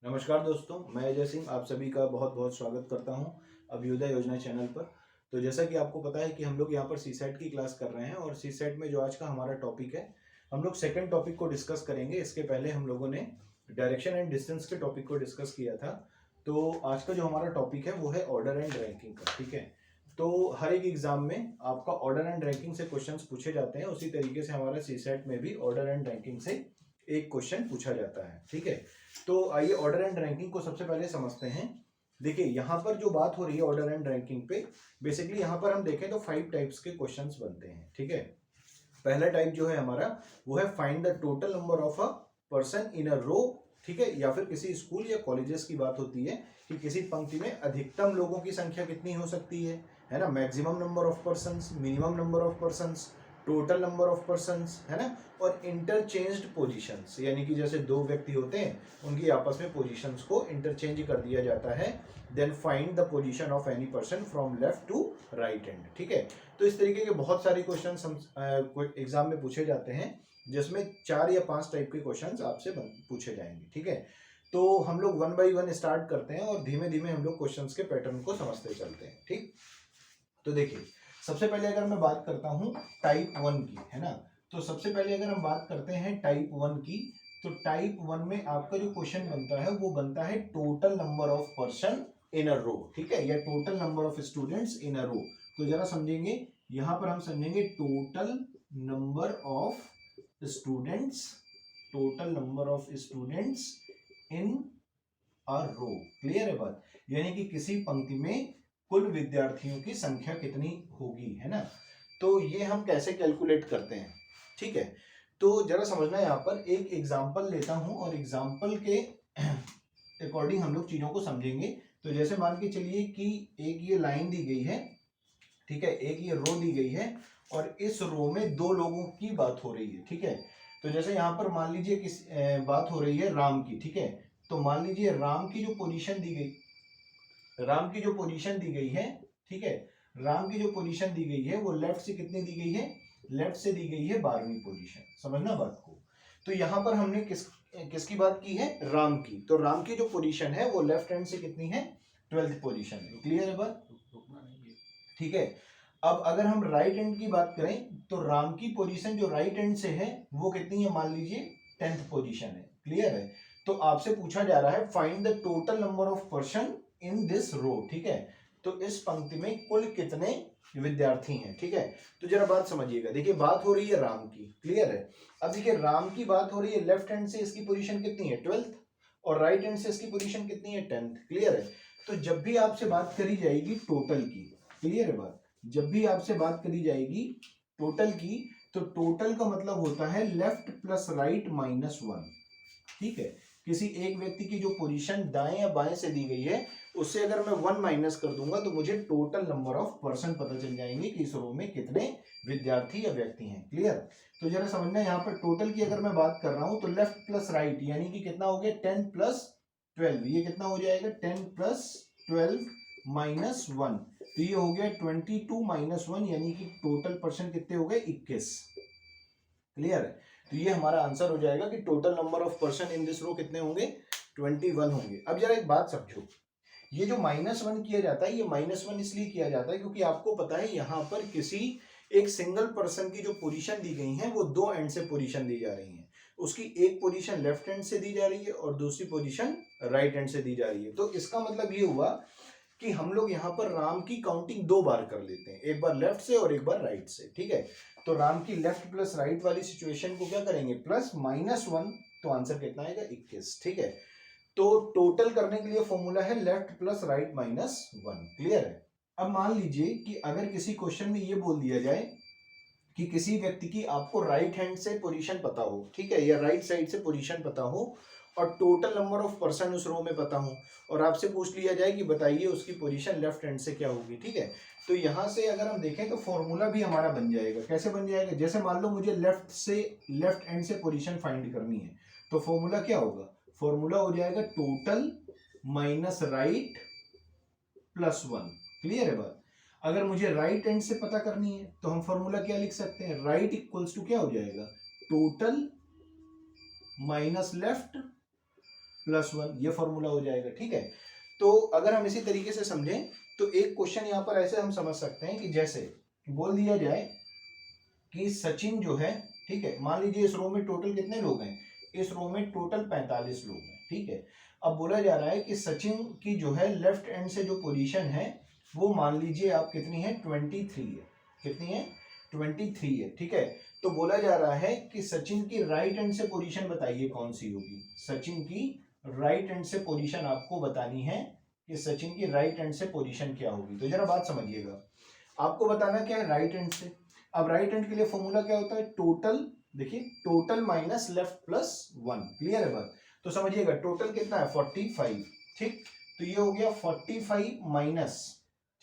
नमस्कार दोस्तों, मैं अजय सिंह आप सभी का बहुत बहुत स्वागत करता हूं अभ्युदय योजना चैनल पर। तो जैसा कि आपको पता है कि हम लोग यहां पर सीसेट की क्लास कर रहे हैं और सीसेट में जो आज का हमारा टॉपिक है, हम लोग सेकंड टॉपिक को डिस्कस करेंगे। इसके पहले हम लोगों ने डायरेक्शन एंड डिस्टेंस के टॉपिक को डिस्कस किया था। तो आज का जो हमारा टॉपिक है वो है ऑर्डर एंड रैंकिंग का। ठीक है, तो हर एक एग्जाम में आपका ऑर्डर एंड रैंकिंग से क्वेश्चन पूछे जाते हैं, उसी तरीके से हमारा सीसेट में भी ऑर्डर एंड रैंकिंग से एक क्वेश्चन पूछा जाता है। ठीक है, तो आइए ऑर्डर एंड रैंकिंग को सबसे पहले समझते हैं। देखिए यहाँ पर जो बात हो रही है ऑर्डर एंड रैंकिंग पे, बेसिकली यहाँ पर हम देखें तो 5 टाइप्स के क्वेश्चंस बनते हैं। ठीक है, पहला टाइप जो है हमारा वो है find the total number of a person in a row. ठीक है, या फिर किसी स्कूल या कॉलेजेस की बात होती है कि किसी पंक्ति में अधिकतम लोगों की संख्या कितनी हो सकती है ना, maximum number of persons, minimum number of persons, total number of persons, है ना, और इंटरचेंज्ड पोजीशंस, यानी कि जैसे दो व्यक्ति होते हैं उनकी आपस में पोजीशंस को इंटरचेंज कर दिया जाता है। Then find the position of any person from left to right hand. ठीक है, तो इस तरीके के बहुत सारे क्वेश्चन हम एग्जाम में पूछे जाते हैं, जिसमें 4 या 5 टाइप के क्वेश्चन आपसे पूछे जाएंगे। ठीक है, तो हम लोग वन बाई वन स्टार्ट करते हैं और धीमे धीमे हम लोग क्वेश्चंस के पैटर्न को समझते चलते हैं। ठीक, तो देखिए सबसे पहले अगर मैं बात करता हूं टाइप 1 की, है ना, तो सबसे पहले अगर हम बात करते हैं टाइप 1 की, तो टाइप 1 में आपका जो क्वेश्चन बनता है वो बनता है total number of person in a row. ठीक है, या total number of students in a row. तो जरा समझेंगे, यहां पर हम समझेंगे total number of students, total number of students in a row. Clear है बात, यानी कि किसी पंक्ति में कुल विद्यार्थियों की संख्या कितनी होगी, है ना। तो ये हम कैसे कैलकुलेट करते हैं, ठीक है, तो जरा समझना, यहाँ पर एक एग्जांपल लेता हूं और एग्जांपल के अकॉर्डिंग हम लोग चीजों को समझेंगे। तो जैसे मान के चलिए कि एक ये लाइन दी गई है, ठीक है, एक ये रो दी गई है और इस रो में दो लोगों की बात हो रही है। ठीक है, तो जैसे यहाँ पर मान लीजिए किस बात हो रही है राम की। ठीक है, तो मान लीजिए राम की जो पोजीशन दी गई, राम की जो पोजीशन दी गई है, ठीक है, राम की जो पोजीशन दी गई है वो लेफ्ट से कितनी दी गई है, लेफ्ट से दी गई है 12वीं पोजीशन। समझना बात को। तो यहां पर हमने किसकी बात की है, राम की। तो राम की जो पोजीशन है वो लेफ्ट हैंड से कितनी है, 12th पोजीशन है। क्लियर है बात, ठीक है। अब अगर हम राइट हैंड की बात करें तो राम की पोजीशन जो राइट हैंड से है वो कितनी है, मान लीजिए 10th पोजीशन है। क्लियर है, तो आपसे पूछा जा रहा है find the total number of person in this row. ठीक है, तो इस पंक्ति में कुल कितने विद्यार्थी हैं। ठीक है, तो जरा बात समझिएगा, देखिए बात हो रही है राम की। क्लियर है, अब देखिए राम की बात हो रही है, लेफ्ट हैंड से इसकी पोजीशन कितनी है 12th और राइट हैंड से इसकी पोजीशन कितनी है 10th। क्लियर है, तो जब भी आपसे बात करी जाएगी टोटल की, क्लियर है बात, जब भी आपसे बात करी जाएगी टोटल की, तो टोटल का मतलब होता है लेफ्ट प्लस राइट माइनस 1। ठीक है, किसी एक व्यक्ति की जो पोजीशन दाएं या बाएं से दी गई है उससे अगर मैं 1 माइनस कर दूंगा तो मुझे टोटल नंबर ऑफ पर्सन पता चल जाएंगे कि इस रो में कितने विद्यार्थी या व्यक्ति हैं। क्लियर, तो जरा समझना, यहाँ पर टोटल की अगर मैं बात कर रहा हूं तो लेफ्ट प्लस राइट यानी कि कितना हो गया 10 प्लस 12, ये कितना हो जाएगा 10 प्लस 12 माइनस 1, तो ये हो गया 22 माइनस 1, यानी कि टोटल पर्सन कितने हो गए 21। क्लियर है, तो ये हमारा आंसर हो जाएगा कि total number of person in this row कितने होंगे, 21 होंगे। अब जरा एक बात समझो, ये जो -1 किया जाता है, ये -1 इसलिए किया जाता है क्योंकि आपको पता है यहाँ पर किसी एक सिंगल पर्सन की जो पोजीशन दी गई है वो दो एंड से पोजीशन दी जा रही है। उसकी एक पोजीशन लेफ्ट हैंड से दी जा रही है और दूसरी पोजीशन राइट हैंड से दी जा रही है। तो इसका मतलब ये हुआ कि हम लोग यहाँ पर राम की काउंटिंग दो बार कर लेते हैं, एक बार लेफ्ट से और एक बार राइट से। ठीक है, तो राम की लेफ्ट प्लस राइट वाली सिचुएशन को क्या करेंगे, प्लस -1, तो आंसर कितना आएगा 21। ठीक है, तो टोटल करने के लिए फॉर्मूला है left plus right minus 1। Clear है, अब मान लीजिए कि अगर किसी क्वेश्चन में ये बोल दिया जाए कि किसी व्यक्ति की आपको राइट हैंड से पोजीशन पता हो, ठीक है, या राइट साइड से पोजीशन पता हो और टोटल नंबर ऑफ पर्सन उस रो में पता हो, और आपसे पूछ लिया जाए कि बताइए उसकी पोजीशन लेफ्ट हैंड से क्या होगी। ठीक है, तो यहां से अगर हम देखें तो फॉर्मूला भी हमारा बन जाएगा। कैसे बन जाएगा, जैसे मान लो मुझे लेफ्ट हैंड से पोजीशन फाइंड करनी है, तो फॉर्मूला क्या होगा, फॉर्मूला हो जाएगा total minus right plus 1। Clear है बात, अगर मुझे राइट हैंड से पता करनी है तो हम फॉर्मूला क्या लिख सकते हैं, राइट इक्वल्स टू क्या हो जाएगा, टोटल माइनस लेफ्ट प्लस 1, ये फॉर्मूला हो जाएगा। ठीक है, तो अगर हम इसी तरीके से समझें तो एक क्वेश्चन यहाँ पर ऐसे हम समझ सकते हैं कि जैसे बोल दिया जाए कि सचिन जो है, ठीक है, मान लीजिए इस रो में टोटल कितने लोग हैं, इस रो में टोटल 45 लोग हैं। ठीक है, अब बोला जा रहा है कि सचिन की जो है लेफ्ट एंड से जो पोजीशन है वो मान लीजिए आप कितनी है, 23 है। कितनी है, 23 है। ठीक है, तो बोला जा रहा है कि सचिन की राइट एंड से पोजीशन बताइए कौन सी होगी। सचिन की राइट एंड से पोजीशन आपको बतानी है कि सचिन की राइट एंड से पोजीशन क्या होगी। तो जरा बात समझिएगा, आपको बताना क्या है राइट एंड से। अब राइट हैंड के लिए फॉर्मूला क्या होता है, टोटल, देखिए total minus left plus 1। Clear है बात, तो समझिएगा टोटल कितना है 45। ठीक, तो ये हो गया 45 माइनस,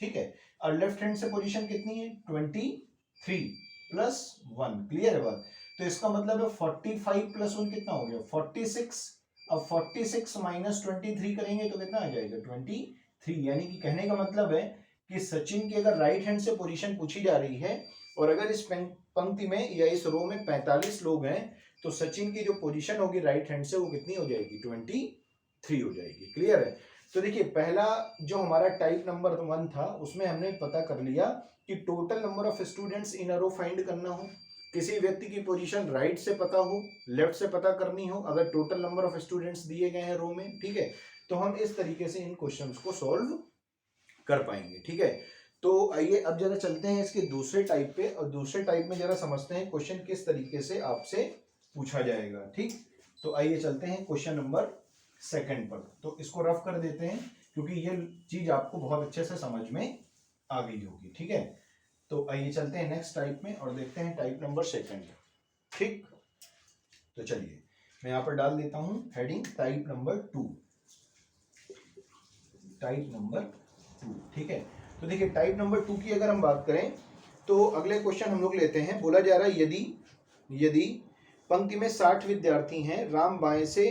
ठीक है, और लेफ्ट हैंड से पोजीशन कितनी है 23 प्लस 1। क्लियर है बात, तो इसका मतलब है 45 प्लस 1 कितना हो गया 46। अब 46 माइनस 23 करेंगे तो कितना आ जाएगा 23। यानी कि कहने का मतलब है कि सचिन की अगर राइट हैंड से पोजीशन पूछी जा रही है और अगर इस पंक्ति में या इस रो में 45 लोग हैं तो सचिन की जो पोजीशन होगी राइट हैंड से वो कितनी हो जाएगी 23 हो जाएगी। क्लियर है, तो देखिए पहला जो हमारा टाइप नंबर 1 था उसमें हमने पता कर लिया कि total number of students in a row find करना हो, किसी व्यक्ति की पोजीशन राइट से पता हो, लेफ्ट से पता करनी हो, अगर टोटल नंबर ऑफ स्टूडेंट्स दिए गए हैं रो में। ठीक है, तो हम इस तरीके से इन क्वेश्चंस को सॉल्व कर पाएंगे। ठीक है, तो आइए अब जरा चलते हैं इसके दूसरे टाइप पे और दूसरे टाइप में जरा समझते हैं क्वेश्चन किस तरीके से आपसे पूछा जाएगा। ठीक, तो आइए चलते हैं क्वेश्चन नंबर 2 पर। तो इसको रफ कर देते हैं क्योंकि ये चीज आपको बहुत अच्छे से समझ में आ गई होगी। ठीक है, तो आइए चलते हैं नेक्स्ट टाइप में और देखते हैं टाइप नंबर 2। ठीक, तो चलिए मैं यहाँ पर डाल देता हूं heading type number 2। Type number 2, ठीक है, तो देखिए टाइप नंबर 2 की अगर हम बात करें तो अगले क्वेश्चन हम लोग लेते हैं। बोला जा रहा है यदि पंक्ति में 60 विद्यार्थी हैं, राम बाएं से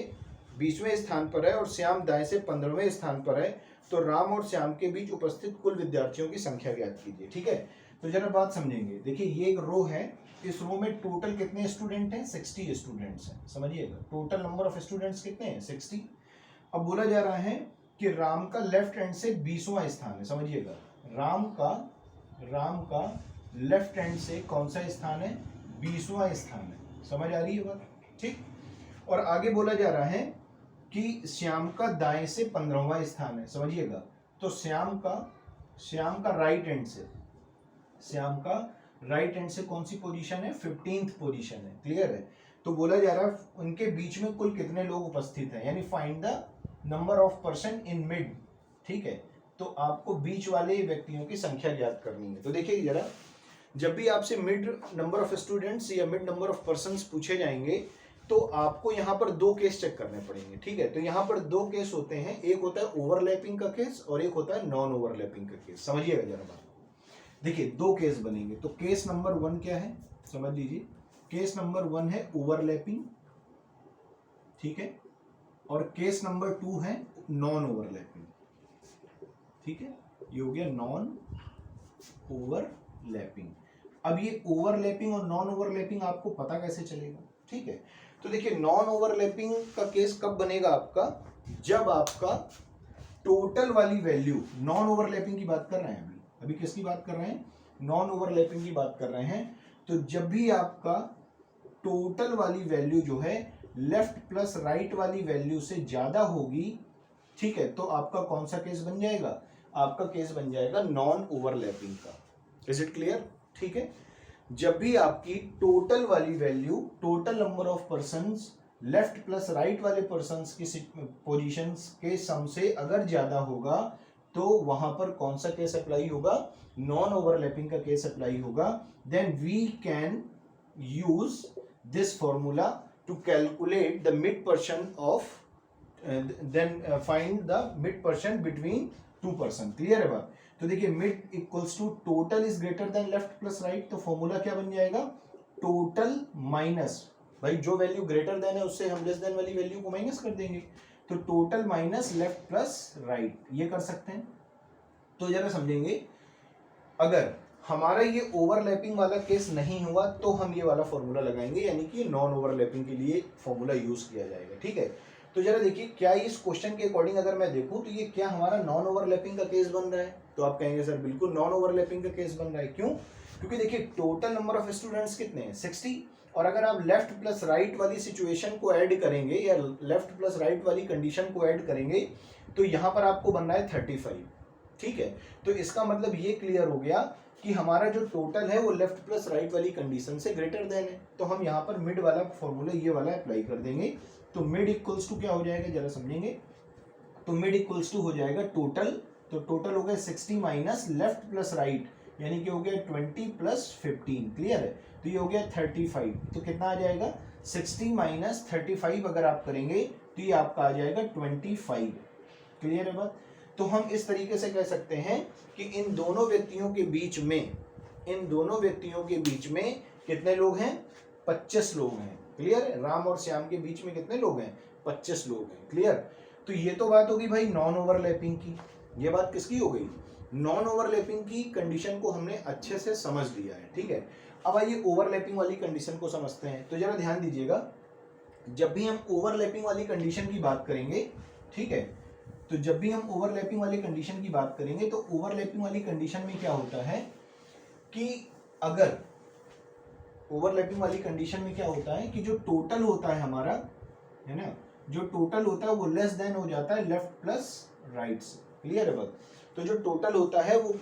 20वें स्थान पर है और श्याम दाएं से 15वें स्थान पर है, तो राम और श्याम के बीच उपस्थित कुल विद्यार्थियों की संख्या ज्ञात कीजिए। ठीक है, तो जरा बात समझेंगे, देखिए ये एक रो है, इस रो में टोटल कितने स्टूडेंट हैं 60 स्टूडेंट्स हैं। समझिएगा टोटल नंबर ऑफ स्टूडेंट्स कितने हैं 60। अब बोला जा रहा है कि राम का लेफ्ट हैंड से 20वां स्थान है। समझिएगा राम का लेफ्ट हैंड से कौन सा स्थान है 20वां स्थान है। समझ आ रही है बात, ठीक। और आगे बोला जा रहा है कि श्याम का दाएं से 15वां स्थान है। समझिएगा तो श्याम का राइट हैंड से कौन सी पोजीशन है 15th पोजीशन है। क्लियर है, तो बोला जा रहा है उनके बीच में कुल कितने लोग उपस्थित हैं, यानी find the number of person in mid. ठीक है, तो आपको बीच वाले व्यक्तियों की संख्या ज्ञात करनी है। तो देखिए जरा, जब भी आपसे मिड नंबर ऑफ स्टूडेंट्स या मिड नंबर ऑफ पर्सन्स पूछे जाएंगे तो आपको यहाँ पर 2 केस चेक करने पड़ेंगे। ठीक है, तो यहाँ पर 2 केस होते हैं, एक होता है ओवरलैपिंग का केस और एक होता है नॉन ओवरलैपिंग का केस। समझिएगा जरा बात, देखिए 2 केस बनेंगे। तो केस नंबर 1 क्या है समझ लीजिए, केस नंबर 1 है ओवरलैपिंग, ठीक है, और केस नंबर 2 है नॉन ओवरलैपिंग। ठीक है, ये हो गया नॉन ओवरलैपिंग। अब ये ओवरलैपिंग और नॉन ओवरलैपिंग आपको पता कैसे चलेगा। ठीक है, तो देखिए नॉन ओवरलैपिंग का केस कब बनेगा आपका, जब आपका टोटल वाली वैल्यू, नॉन ओवरलैपिंग की बात कर रहे हैं अभी किसकी बात कर रहे हैं, नॉन ओवरलैपिंग की बात कर रहे हैं। तो जब भी आपका टोटल वाली वैल्यू जो है लेफ्ट प्लस राइट वाली वैल्यू से ज्यादा होगी, ठीक है, तो आपका कौन सा केस बन जाएगा, आपका केस बन जाएगा नॉन ओवरलैपिंग का। Is it clear. ठीक है, जब भी आपकी टोटल वाली value, total number of persons left plus right वाले पर्सन्स की पोजीशंस के सम से अगर ज्यादा होगा तो वहां पर कौन सा केस अप्लाई होगा, नॉन ओवरलैपिंग का केस अप्लाई होगा। Then we can use this formula to calculate the mid person of find the mid person between 2 person. Clear है बात। तो देखिए mid equals to total is greater than left plus right, तो formula क्या बन जाएगा, total minus, भाई जो वैल्यू ग्रेटर देन है उससे हम लेस देन वाली वैल्यू को माइनस कर देंगे, तो total minus left plus right, ये कर सकते हैं। तो जरा समझेंगे, अगर हमारा ये ओवरलैपिंग वाला केस नहीं हुआ तो हम ये वाला फॉर्मूला लगाएंगे, यानी कि नॉन ओवरलैपिंग के लिए फॉर्मूला यूज किया जाएगा। ठीक है, तो जरा देखिए क्या इस क्वेश्चन के अकॉर्डिंग अगर मैं देखूं तो ये क्या हमारा नॉन ओवरलैपिंग का केस बन रहा है? तो आप कहेंगे सर बिल्कुल नॉन ओवरलैपिंग का केस बन रहा है। क्यों? क्योंकि देखिए टोटल नंबर ऑफ स्टूडेंट्स कितने हैं? 60, और अगर आप लेफ्ट प्लस राइट वाली सिचुएशन को ऐड करेंगे या लेफ्ट प्लस राइट वाली कंडीशन को ऐड करेंगे तो यहाँ पर आपको बनना है 35। ठीक है, तो इसका मतलब ये क्लियर हो गया कि हमारा जो टोटल है वो लेफ्ट प्लस राइट वाली कंडीशन से ग्रेटर देन है। तो हम यहाँ पर मिड वाला फॉर्मूला ये वाला अप्लाई कर देंगे। तो मिड इक्वल्स टू क्या हो जाएगा जरा समझेंगे। तो मिड इक्वल्स टू हो जाएगा टोटल, तो टोटल हो गया 60 माइनस लेफ्ट प्लस राइट, यानी कि हो गया 20 प्लस 15। क्लियर है? तो ये हो गया 35। तो कितना आ जाएगा? 60 माइनस 35 अगर आप करेंगे तो ये आपका आ जाएगा 25। क्लियर है बात? तो हम इस तरीके से कह सकते हैं कि इन दोनों व्यक्तियों के बीच में कितने लोग हैं? 25 लोग हैं। क्लियर है? राम और श्याम के बीच में कितने लोग हैं? 25 लोग हैं। क्लियर? तो ये तो बात होगी भाई नॉन ओवरलैपिंग की। ये बात किसकी हो गई? नॉन ओवरलैपिंग की कंडीशन को हमने अच्छे से समझ लिया है। ठीक है, अब आइए ओवरलैपिंग वाली कंडीशन को समझते हैं। तो जरा ध्यान दीजिएगा, जब भी हम ओवरलैपिंग वाली कंडीशन की बात करेंगे, ठीक है, तो जब भी हम ओवरलैपिंग वाली कंडीशन की बात करेंगे तो ओवरलैपिंग वाली कंडीशन में क्या होता है कि अगर ओवरलैपिंग वाली कंडीशन में क्या होता है कि जो टोटल होता है हमारा, है ना, जो टोटल होता है वो लेस देन हो जाता है लेफ्ट प्लस राइट से। क्लियर है बात? तो जो टोटल होता है वो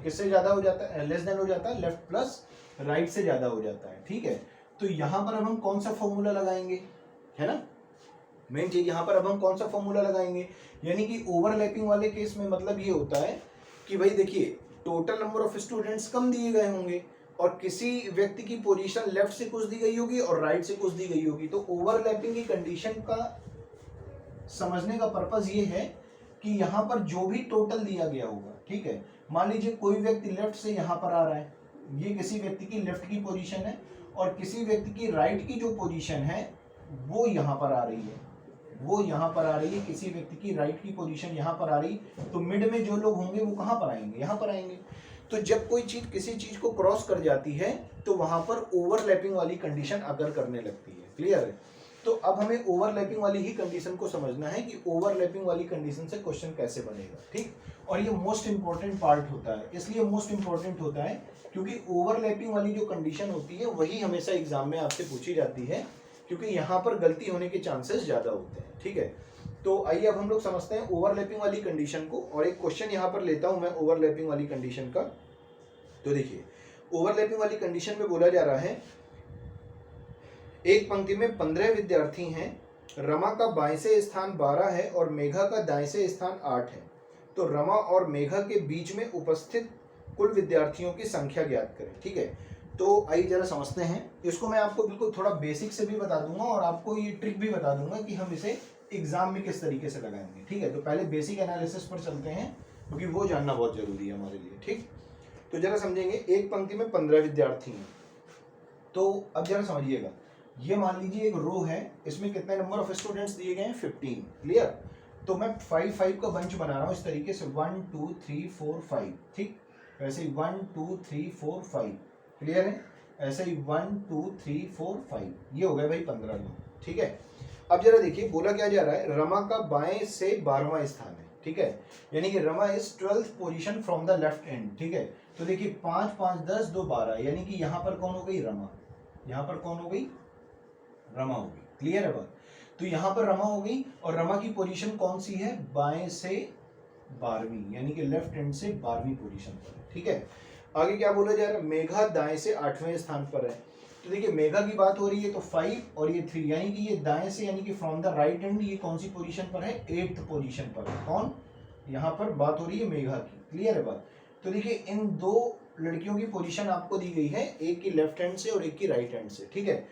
किससे ज्यादा हो जाता है? लेस देन हो जाता है लेफ्ट प्लस राइट से ज्यादा हो जाता है। ठीक है, तो यहां पर अब हम कौन सा फॉर्मूला लगाएंगे, है ना, मेन चीज यहाँ पर अब हम कौन सा फॉर्मूला लगाएंगे, यानी कि ओवरलैपिंग वाले केस में मतलब ये होता है कि भाई देखिए टोटल नंबर ऑफ स्टूडेंट्स कम दिए गए होंगे और किसी व्यक्ति की पोजीशन लेफ्ट से कुछ दी गई होगी और राइट से कुछ दी गई होगी। तो ओवरलैपिंग की कंडीशन का समझने का पर्पज ये है कि यहाँ पर जो भी टोटल दिया गया होगा, ठीक है, मान लीजिए कोई व्यक्ति लेफ्ट से यहाँ पर आ रहा है, ये किसी व्यक्ति की लेफ्ट की पोजीशन है, और किसी व्यक्ति की राइट की जो पोजीशन है वो यहाँ पर आ रही है, वो यहाँ पर आ रही है, किसी व्यक्ति की राइट की पोजीशन यहाँ पर आ रही, तो मिड में जो लोग होंगे वो कहाँ पर आएंगे? यहाँ पर आएंगे। तो जब कोई चीज किसी चीज को क्रॉस कर जाती है तो वहां पर ओवरलैपिंग वाली कंडीशन अगर करने लगती है। क्लियर है? तो अब हमें ओवरलैपिंग वाली ही कंडीशन को समझना है कि ओवरलैपिंग वाली कंडीशन से क्वेश्चन कैसे बनेगा। ठीक, और ये मोस्ट इंपॉर्टेंट पार्ट होता है। इसलिए मोस्ट इंपॉर्टेंट होता है क्योंकि ओवरलैपिंग वाली जो कंडीशन होती है वही हमेशा एग्जाम में आपसे पूछी जाती है, क्योंकि यहाँ पर गलती होने के चांसेस ज्यादा होते हैं। ठीक है, तो आइए अब हम लोग समझते हैं ओवरलैपिंग वाली कंडीशन को, और एक क्वेश्चन यहाँ पर लेता हूं मैं ओवरलैपिंग वाली कंडीशन का। तो देखिए ओवरलैपिंग वाली कंडीशन में बोला जा रहा है एक पंक्ति में 15 विद्यार्थी हैं, रमा का बाएं से स्थान 12 है और मेघा का दाएं से स्थान 8 है। तो रमा और मेघा के बीच में उपस्थित कुल विद्यार्थियों की संख्या ज्ञात करें। ठीक है, तो आइए जरा समझते हैं इसको। मैं आपको बिल्कुल थोड़ा बेसिक से भी बता दूंगा और आपको ये ट्रिक भी बता दूंगा कि हम इसे एग्जाम में किस तरीके से लगाएंगे। ठीक है, तो पहले बेसिक एनालिसिस पर चलते हैं क्योंकि वो जानना बहुत जरूरी है हमारे लिए। ठीक, तो जरा समझेंगे, एक पंक्ति में 15 विद्यार्थी हैं। तो अब जरा समझिएगा, ये मान लीजिए एक रो है, इसमें कितने नंबर ऑफ स्टूडेंट्स दिए गए हैं? 15। क्लियर? तो मैं 5 का बंच बना रहा हूँ इस तरीके से, 1 2 3 4 5। ठीक, वैसे ही 1 2 3 4 5। क्लियर है? ऐसे ही 1 2 3 4 5, ये हो गए भाई 15 लोग। ठीक है, अब जरा देखिए बोला क्या जा रहा है, रमा का बाएं से 12वां स्थान है। ठीक है, यानी कि Rama is 12th position from the left and. ठीक है, तो देखिए 5 5 10 2 12, यानी कि यहाँ पर कौन हो गई? रमा। यहाँ पर कौन हो गई? रमा हो गई। क्लियर है बात? तो यहाँ पर रमा हो गई, और रमा की पोजीशन कौन सी है? बाएं से 12वीं, यानी कि लेफ्ट हैंड से 12वीं पोजीशन पर है। ठीक है, आगे क्या बोला जा रहा है? मेघा दाएं से 8वें स्थान पर है। तो देखिए मेघा की बात हो रही है तो 5 और ये 3, यानी कि ये दाएं से, यानी कि फ्रॉम द राइट हैंड, ये कौन सी पोजीशन पर है? 8th पोजीशन पर है। कौन? यहाँ पर बात हो रही है मेघा की। क्लियर है बात? तो देखिए इन दो लड़कियों की पोजीशन आपको दी गई है, एक की लेफ्ट हैंड से और एक की राइट हैंड से। ठीक है,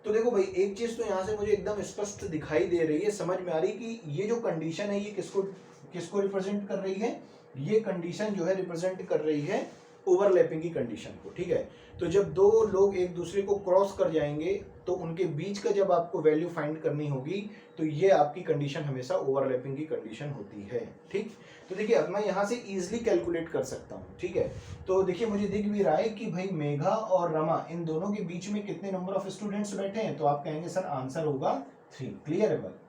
तो देखो भाई एक चीज तो यहाँ से मुझे एकदम स्पष्ट दिखाई दे रही है, समझ में आ रही कि ये जो कंडीशन है ये किसको रिप्रेजेंट कर रही है? ये कंडीशन जो है रिप्रेजेंट कर रही है ओवरलैपिंग की कंडीशन को। ठीक है, तो जब दो लोग एक दूसरे को क्रॉस कर जाएंगे तो उनके बीच का जब आपको वैल्यू फाइंड करनी होगी तो ये आपकी कंडीशन हमेशा ओवरलैपिंग की कंडीशन होती है। ठीक, तो देखिए अब मैं यहाँ से इजीली कैलकुलेट कर सकता हूँ। ठीक है, तो देखिए मुझे दिख भी रहा है कि भाई मेघा और रमा इन दोनों के बीच में कितने नंबर ऑफ स्टूडेंट्स बैठे हैं, तो आप कहेंगे सर आंसर होगा 3। क्लियर है बात?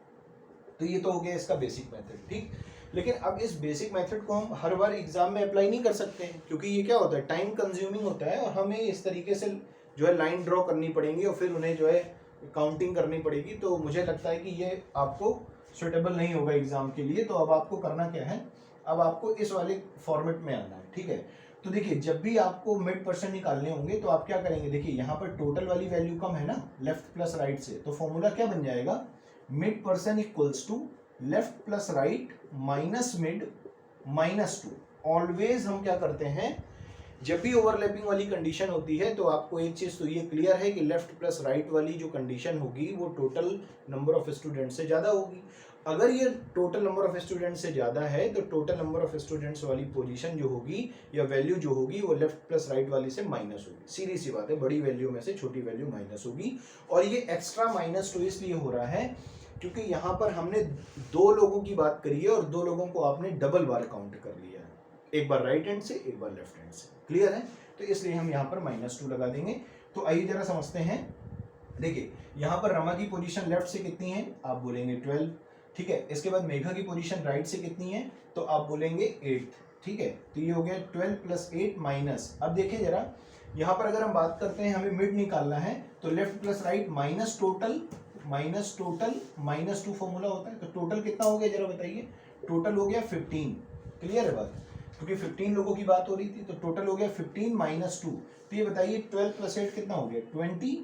तो ये तो हो गया इसका बेसिक मेथड, ठीक। लेकिन अब इस बेसिक मेथड को हम हर बार एग्जाम में अप्लाई नहीं कर सकते हैं, क्योंकि ये क्या होता है, टाइम कंज्यूमिंग होता है, और हमें इस तरीके से जो है लाइन ड्रॉ करनी पड़ेगी और फिर उन्हें जो है काउंटिंग करनी पड़ेगी। तो मुझे लगता है कि ये आपको सुटेबल नहीं होगा एग्जाम के लिए। तो अब आपको करना क्या है, अब आपको इस वाले फॉर्मेट में आना है, ठीक है। तो देखिए, जब भी आपको मिड परसेंट निकालने होंगे तो आप क्या करेंगे, देखिए यहाँ पर टोटल वाली वैल्यू कम है ना, लेफ्ट प्लस राइट से, तो फॉर्मूला क्या बन जाएगा, mid percent equals to left plus right minus mid minus 2। Always हम क्या करते हैं, जब भी ओवरलैपिंग वाली कंडीशन होती है तो आपको एक चीज तो ये क्लियर है कि लेफ्ट प्लस राइट वाली जो कंडीशन होगी वो टोटल नंबर ऑफ स्टूडेंट से ज्यादा होगी। अगर ये टोटल नंबर ऑफ स्टूडेंट से ज्यादा है तो टोटल नंबर ऑफ स्टूडेंट्स वाली पोजीशन जो होगी या वैल्यू जो होगी वो लेफ्ट प्लस राइट वाली से माइनस होगी। सीधी सी बात है, बड़ी वैल्यू में से छोटी वैल्यू माइनस होगी। और ये एक्स्ट्रा माइनस तो इसलिए हो रहा है क्योंकि यहाँ पर हमने 2 लोगों की बात करी है और 2 लोगों को आपने डबल बार काउंट कर लिया है, एक बार राइट हैंड से एक बार लेफ्ट हैंड से। क्लियर है? तो इसलिए हम यहाँ पर -2 लगा देंगे। तो आइए जरा समझते हैं। देखिए यहाँ पर रमा की पोजीशन लेफ्ट से कितनी है, आप बोलेंगे 12, ठीक है। इसके बाद मेघा की पोजीशन राइट से कितनी है, तो आप बोलेंगे 8, ठीक है। तो ये हो गया 12 + 8 माइनस। अब देखिए जरा, यहाँ पर अगर हम बात करते हैं हमें मिड निकालना है तो left plus right minus total -2 formula होता है। तो टोटल कितना हो गया जरा बताइए, टोटल हो गया 15। क्लियर है बात, क्योंकि 15 लोगों की बात हो रही थी। तो टोटल हो गया 15 - 2। तो ये बताइए 12 + 8 कितना हो गया 20,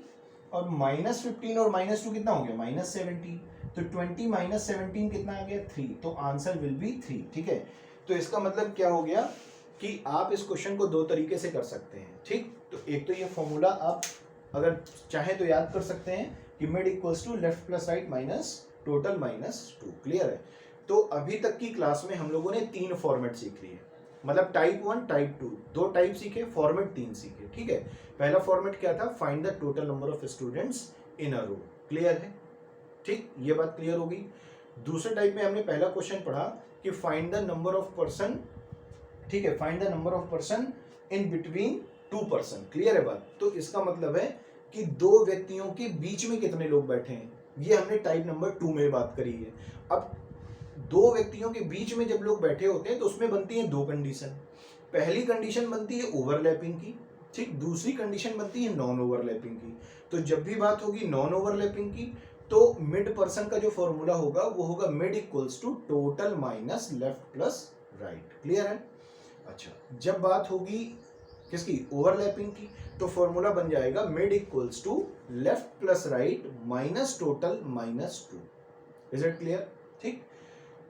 और -15 और -2 कितना हो गया -17। तो 20 - 17 कितना आ गया 3। तो आंसर विल बी 3, ठीक है। तो इसका मतलब क्या हो गया कि आप इस क्वेश्चन को 2 तरीके से कर सकते हैं, ठीक। तो एक तो ये फॉर्मूला आप अगर चाहें तो याद कर सकते हैं कि mid equals to left plus right minus total -2। Clear है? तो अभी तक की क्लास में हम लोगों ने 3 फॉर्मेट सीख लिए, मतलब टाइप 1 टाइप 2 2 टाइप सीखे, फॉर्मेट 3 सीखे, ठीक है। पहला फॉर्मेट क्या था, find the total number of students in a row. Clear है? ठीक, ये बात क्लियर हो गई। दूसरे टाइप में हमने पहला क्वेश्चन पढ़ा कि find the number of person, ठीक है, find the number of person in between 2 person. Clear है बात? तो इसका मतलब है कि 2 व्यक्तियों के बीच में कितने लोग बैठे हैं, ये हमने टाइप नंबर 2 में बात करी है। अब 2 व्यक्तियों के बीच में जब लोग बैठे होते हैं तो उसमें बनती है 2 कंडीशन। पहली कंडीशन बनती है ओवरलैपिंग की, ठीक। दूसरी कंडीशन बनती है नॉन ओवरलैपिंग की। तो जब भी बात होगी नॉन ओवरलैपिंग की तो मिड पर्सन का जो फॉर्मूला होगा वो होगा mid equals to total minus left plus right. Clear है? अच्छा, जब बात होगी किसकी, ओवरलैपिंग की, तो फॉर्मूला बन जाएगा mid equals to left plus right minus total -2। Is it clear? ठीक।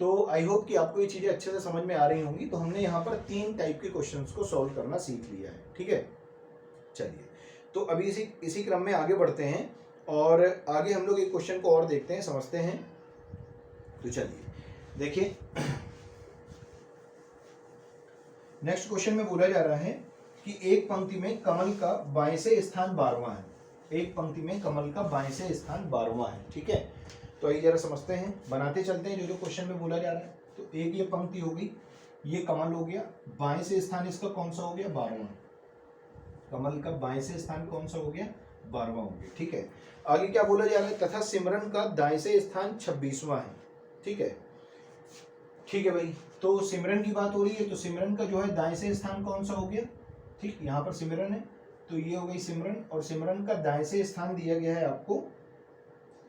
तो आई होप कि आपको ये चीजें अच्छे से समझ में आ रही होंगी। तो हमने यहाँ पर 3 टाइप के क्वेश्चंस को सॉल्व करना सीख लिया है, ठीक है। चलिए, तो अभी इसी क्रम में आगे बढ़ते हैं और आगे हम लोग एक क्वेश्चन को और देखते हैं, समझते हैं। तो चलिए देखिए, नेक्स्ट क्वेश्चन में बोला जा रहा है कि एक पंक्ति में कमल का बाएं से स्थान 12वां है। एक पंक्ति में कमल का बाएं से स्थान 12वां है, ठीक है। तो आइए जरा समझते हैं, बनाते चलते हैं जो जो क्वेश्चन में बोला जा रहा है। तो एक ये पंक्ति होगी, ये कमल हो गया, बाएं से स्थान इसका कौन सा हो गया, 12वां। कमल का बाएं से स्थान कौन सा हो गया, 12वां हो गया, ठीक है। आगे क्या बोला जा रहा है, तथा सिमरन का दाएं से स्थान 26वां है, ठीक है। ठीक है भाई, तो सिमरन की बात हो रही है, तो सिमरन का जो है दाएं से स्थान कौन सा हो गया, ठीक। यहाँ पर सिमरन है तो ये हो गई सिमरन, और सिमरन का दाएं से स्थान दिया गया है आपको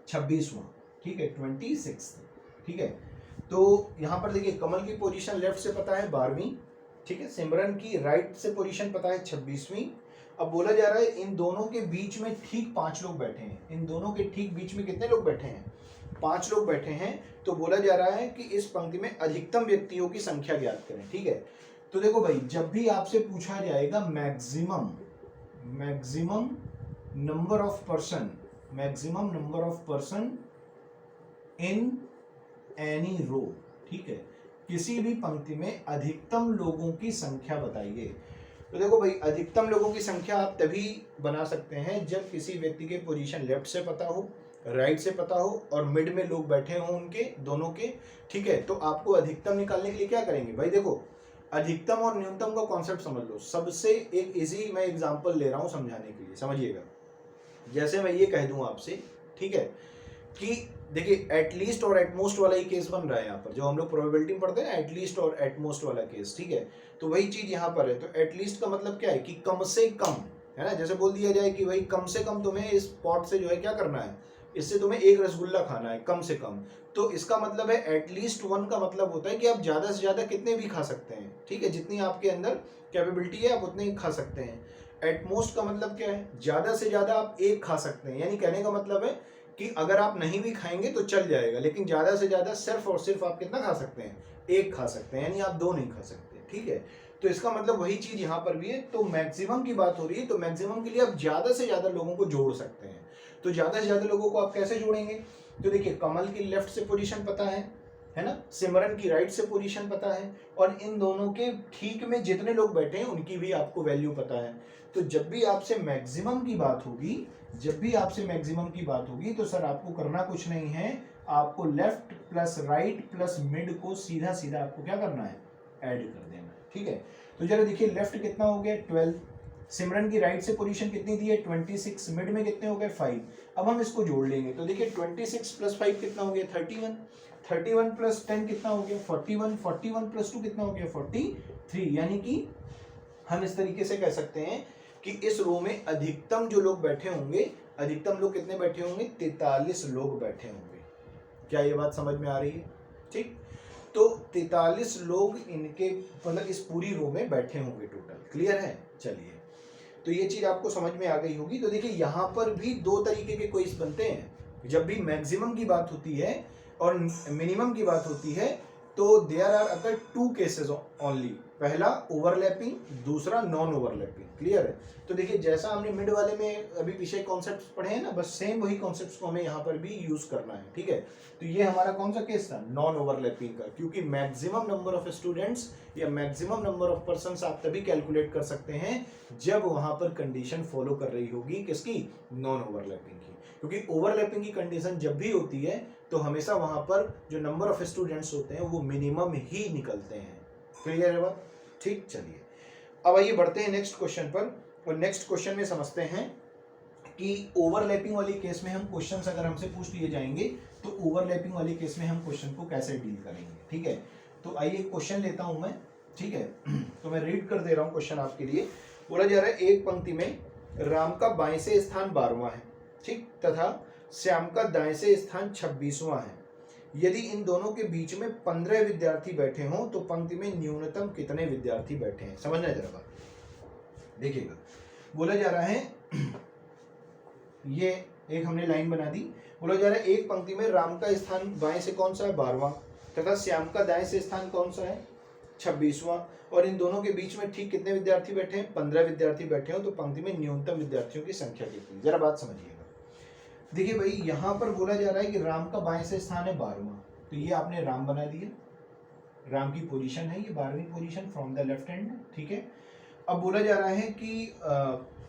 26वां, ठीक है, 26, ठीक है। तो यहाँ पर देखिए, कमल की पोजीशन लेफ्ट से पता है 12वीं, ठीक है। सिमरन की राइट से पोजीशन पता है 26वीं। अब बोला जा रहा है इन दोनों के बीच में ठीक 5 लोग बैठे हैं। इन दोनों के ठीक बीच में कितने लोग बैठे हैं, 5 लोग बैठे हैं। तो बोला जा रहा है कि इस पंक्ति में अधिकतम व्यक्तियों की संख्या ज्ञात करें, ठीक है। तो देखो भाई, जब भी आपसे पूछा जाएगा maximum number of person in any row, ठीक है, किसी भी पंक्ति में अधिकतम लोगों की संख्या बताइए। तो देखो भाई, अधिकतम लोगों की संख्या आप तभी बना सकते हैं जब किसी व्यक्ति के पोजीशन लेफ्ट से पता हो, राइट से पता हो और मिड में लोग बैठे हों उनके दोनों के, ठीक है। तो आपको अधिकतम निकालने के लिए क्या करेंगे भाई, देखो अधिकतम और न्यूनतम का कॉन्सेप्ट समझ लो। सबसे एक इजी मैं एग्जांपल ले रहा हूं समझाने के लिए, समझिएगा। जैसे मैं ये कह दूं आपसे, ठीक है, कि देखिए एटलीस्ट और एटमोस्ट वाला ही केस बन रहा है यहाँ पर, जो हम लोग प्रोबेबिलिटी में पढ़ते हैं एटलीस्ट और एटमोस्ट वाला केस, ठीक है। तो वही चीज यहाँ पर है। तो एटलीस्ट का मतलब क्या है कि कम से कम, है ना, जैसे बोल दिया जाए कि भाई कम से कम तुम्हें इस पॉट से जो है क्या करना है, इससे तुम्हें एक रसगुल्ला खाना है कम से कम। तो इसका मतलब है एटलीस्ट वन का मतलब होता है कि आप ज्यादा से ज्यादा कितने भी खा सकते हैं, ठीक है, जितनी आपके अंदर कैपेबिलिटी है आप उतने ही खा सकते हैं। एटमोस्ट का मतलब क्या है, ज्यादा से ज्यादा आप एक खा सकते हैं, यानी कहने का मतलब है कि अगर आप नहीं भी खाएंगे तो चल जाएगा, लेकिन ज्यादा से ज्यादा सिर्फ और सिर्फ आप कितना खा सकते हैं, एक खा सकते हैं, यानी आप दो नहीं खा सकते, ठीक है। तो इसका मतलब वही चीज यहाँ पर भी है। तो मैक्सिमम की बात हो रही है, तो मैक्सिमम के लिए आप ज्यादा से ज्यादा लोगों को जोड़ सकते हैं। तो ज्यादा से ज्यादा लोगों को आप कैसे जोड़ेंगे, तो देखिए कमल की लेफ्ट से पोजीशन पता है ना, सिमरन की राइट से पोजीशन पता है, और इन दोनों के ठीक में जितने लोग बैठे हैं उनकी भी आपको वैल्यू पता है। तो जब भी आपसे मैक्सिमम की बात होगी, जब भी आपसे मैक्सिमम की बात होगी, तो सर आपको करना कुछ नहीं है, आपको left plus right plus mid को सीधा सीधा आपको क्या करना है, ऐड कर देना है, ठीक है। तो जरा देखिए लेफ्ट कितना हो गया 12, सिमरन की राइट से पोजीशन कितनी दी है 26, मिड में कितने हो गए 5। अब हम इसको जोड़ लेंगे, तो देखिए 26 प्लस 5 कितना हो गया 31, 31 प्लस 10 कितना हो गया 41, 41 प्लस 2 कितना हो गया 43। यानी कि हम इस तरीके से कह सकते हैं कि इस रो में अधिकतम जो लोग बैठे होंगे, अधिकतम लोग कितने बैठे होंगे, 43 लोग बैठे होंगे। क्या ये बात समझ में आ रही है, ठीक। तो 43 लोग इनके मतलब इस पूरी रो में बैठे होंगे टोटल, क्लियर है। चलिए, तो ये चीज आपको समझ में आ गई होगी। तो देखिए यहाँ पर भी दो तरीके के क्वेश्चन बनते हैं, जब भी मैक्सिमम की बात होती है और मिनिमम की बात होती है, तो देयर आर अगर टू केसेस ओनली, पहला ओवरलैपिंग, दूसरा नॉन ओवरलैपिंग, क्लियर है। तो देखिए जैसा हमने मिड वाले में अभी पीछे कॉन्सेप्ट्स पढ़े हैं ना, बस सेम वही कॉन्सेप्ट्स को हमें यहाँ पर भी यूज करना है, ठीक है। तो ये हमारा कौन सा केस था, नॉन ओवरलैपिंग का, क्योंकि मैक्सिमम नंबर ऑफ स्टूडेंट्स या मैक्सिमम नंबर ऑफ पर्संस आप तभी कैलकुलेट कर सकते हैं जब वहां पर कंडीशन फॉलो कर रही होगी किसकी, नॉन ओवरलैपिंग की। क्योंकि ओवरलैपिंग की कंडीशन जब भी होती है तो हमेशा वहां पर जो नंबर ऑफ स्टूडेंट्स होते हैं वो मिनिमम ही निकलते हैं, क्लियर है बात, ठीक। चलिए अब आइए बढ़ते हैं नेक्स्ट क्वेश्चन पर, और नेक्स्ट क्वेश्चन में समझते हैं कि ओवरलैपिंग वाले केस में हम क्वेश्चंस अगर हमसे पूछ लिए जाएंगे तो ओवरलैपिंग वाले केस में हम क्वेश्चन को कैसे डील करेंगे, ठीक है। तो आइए क्वेश्चन लेता हूं मैं, ठीक है। तो मैं रीड कर दे रहा हूं क्वेश्चन आपके लिए। बोला जा रहा है एक पंक्ति में राम का बाएं से स्थान 12वां है, ठीक, तथा श्याम का दाएं से स्थान 26वां है। यदि इन दोनों के बीच में 15 विद्यार्थी बैठे हों तो पंक्ति में न्यूनतम कितने विद्यार्थी बैठे हैं, समझना जरा बात, देखिएगा। बोला जा रहा है ये एक हमने लाइन बना दी, बोला जा रहा है एक पंक्ति में राम का स्थान बाएं से कौन सा है 12वां, तथा श्याम का दाएं से स्थान कौन सा है 26वां, और इन दोनों के बीच में ठीक कितने विद्यार्थी बैठे हैं 15 विद्यार्थी बैठे हो, तो पंक्ति में न्यूनतम विद्यार्थियों की संख्या कितनी, जरा बात समझिएगा। देखिए भाई यहाँ पर बोला जा रहा है कि राम का बाएं से स्थान है 12वां, तो ये आपने राम बना दिया, राम की पोजीशन है ये 12वीं position from the left hand, ठीक है। अब बोला जा रहा है कि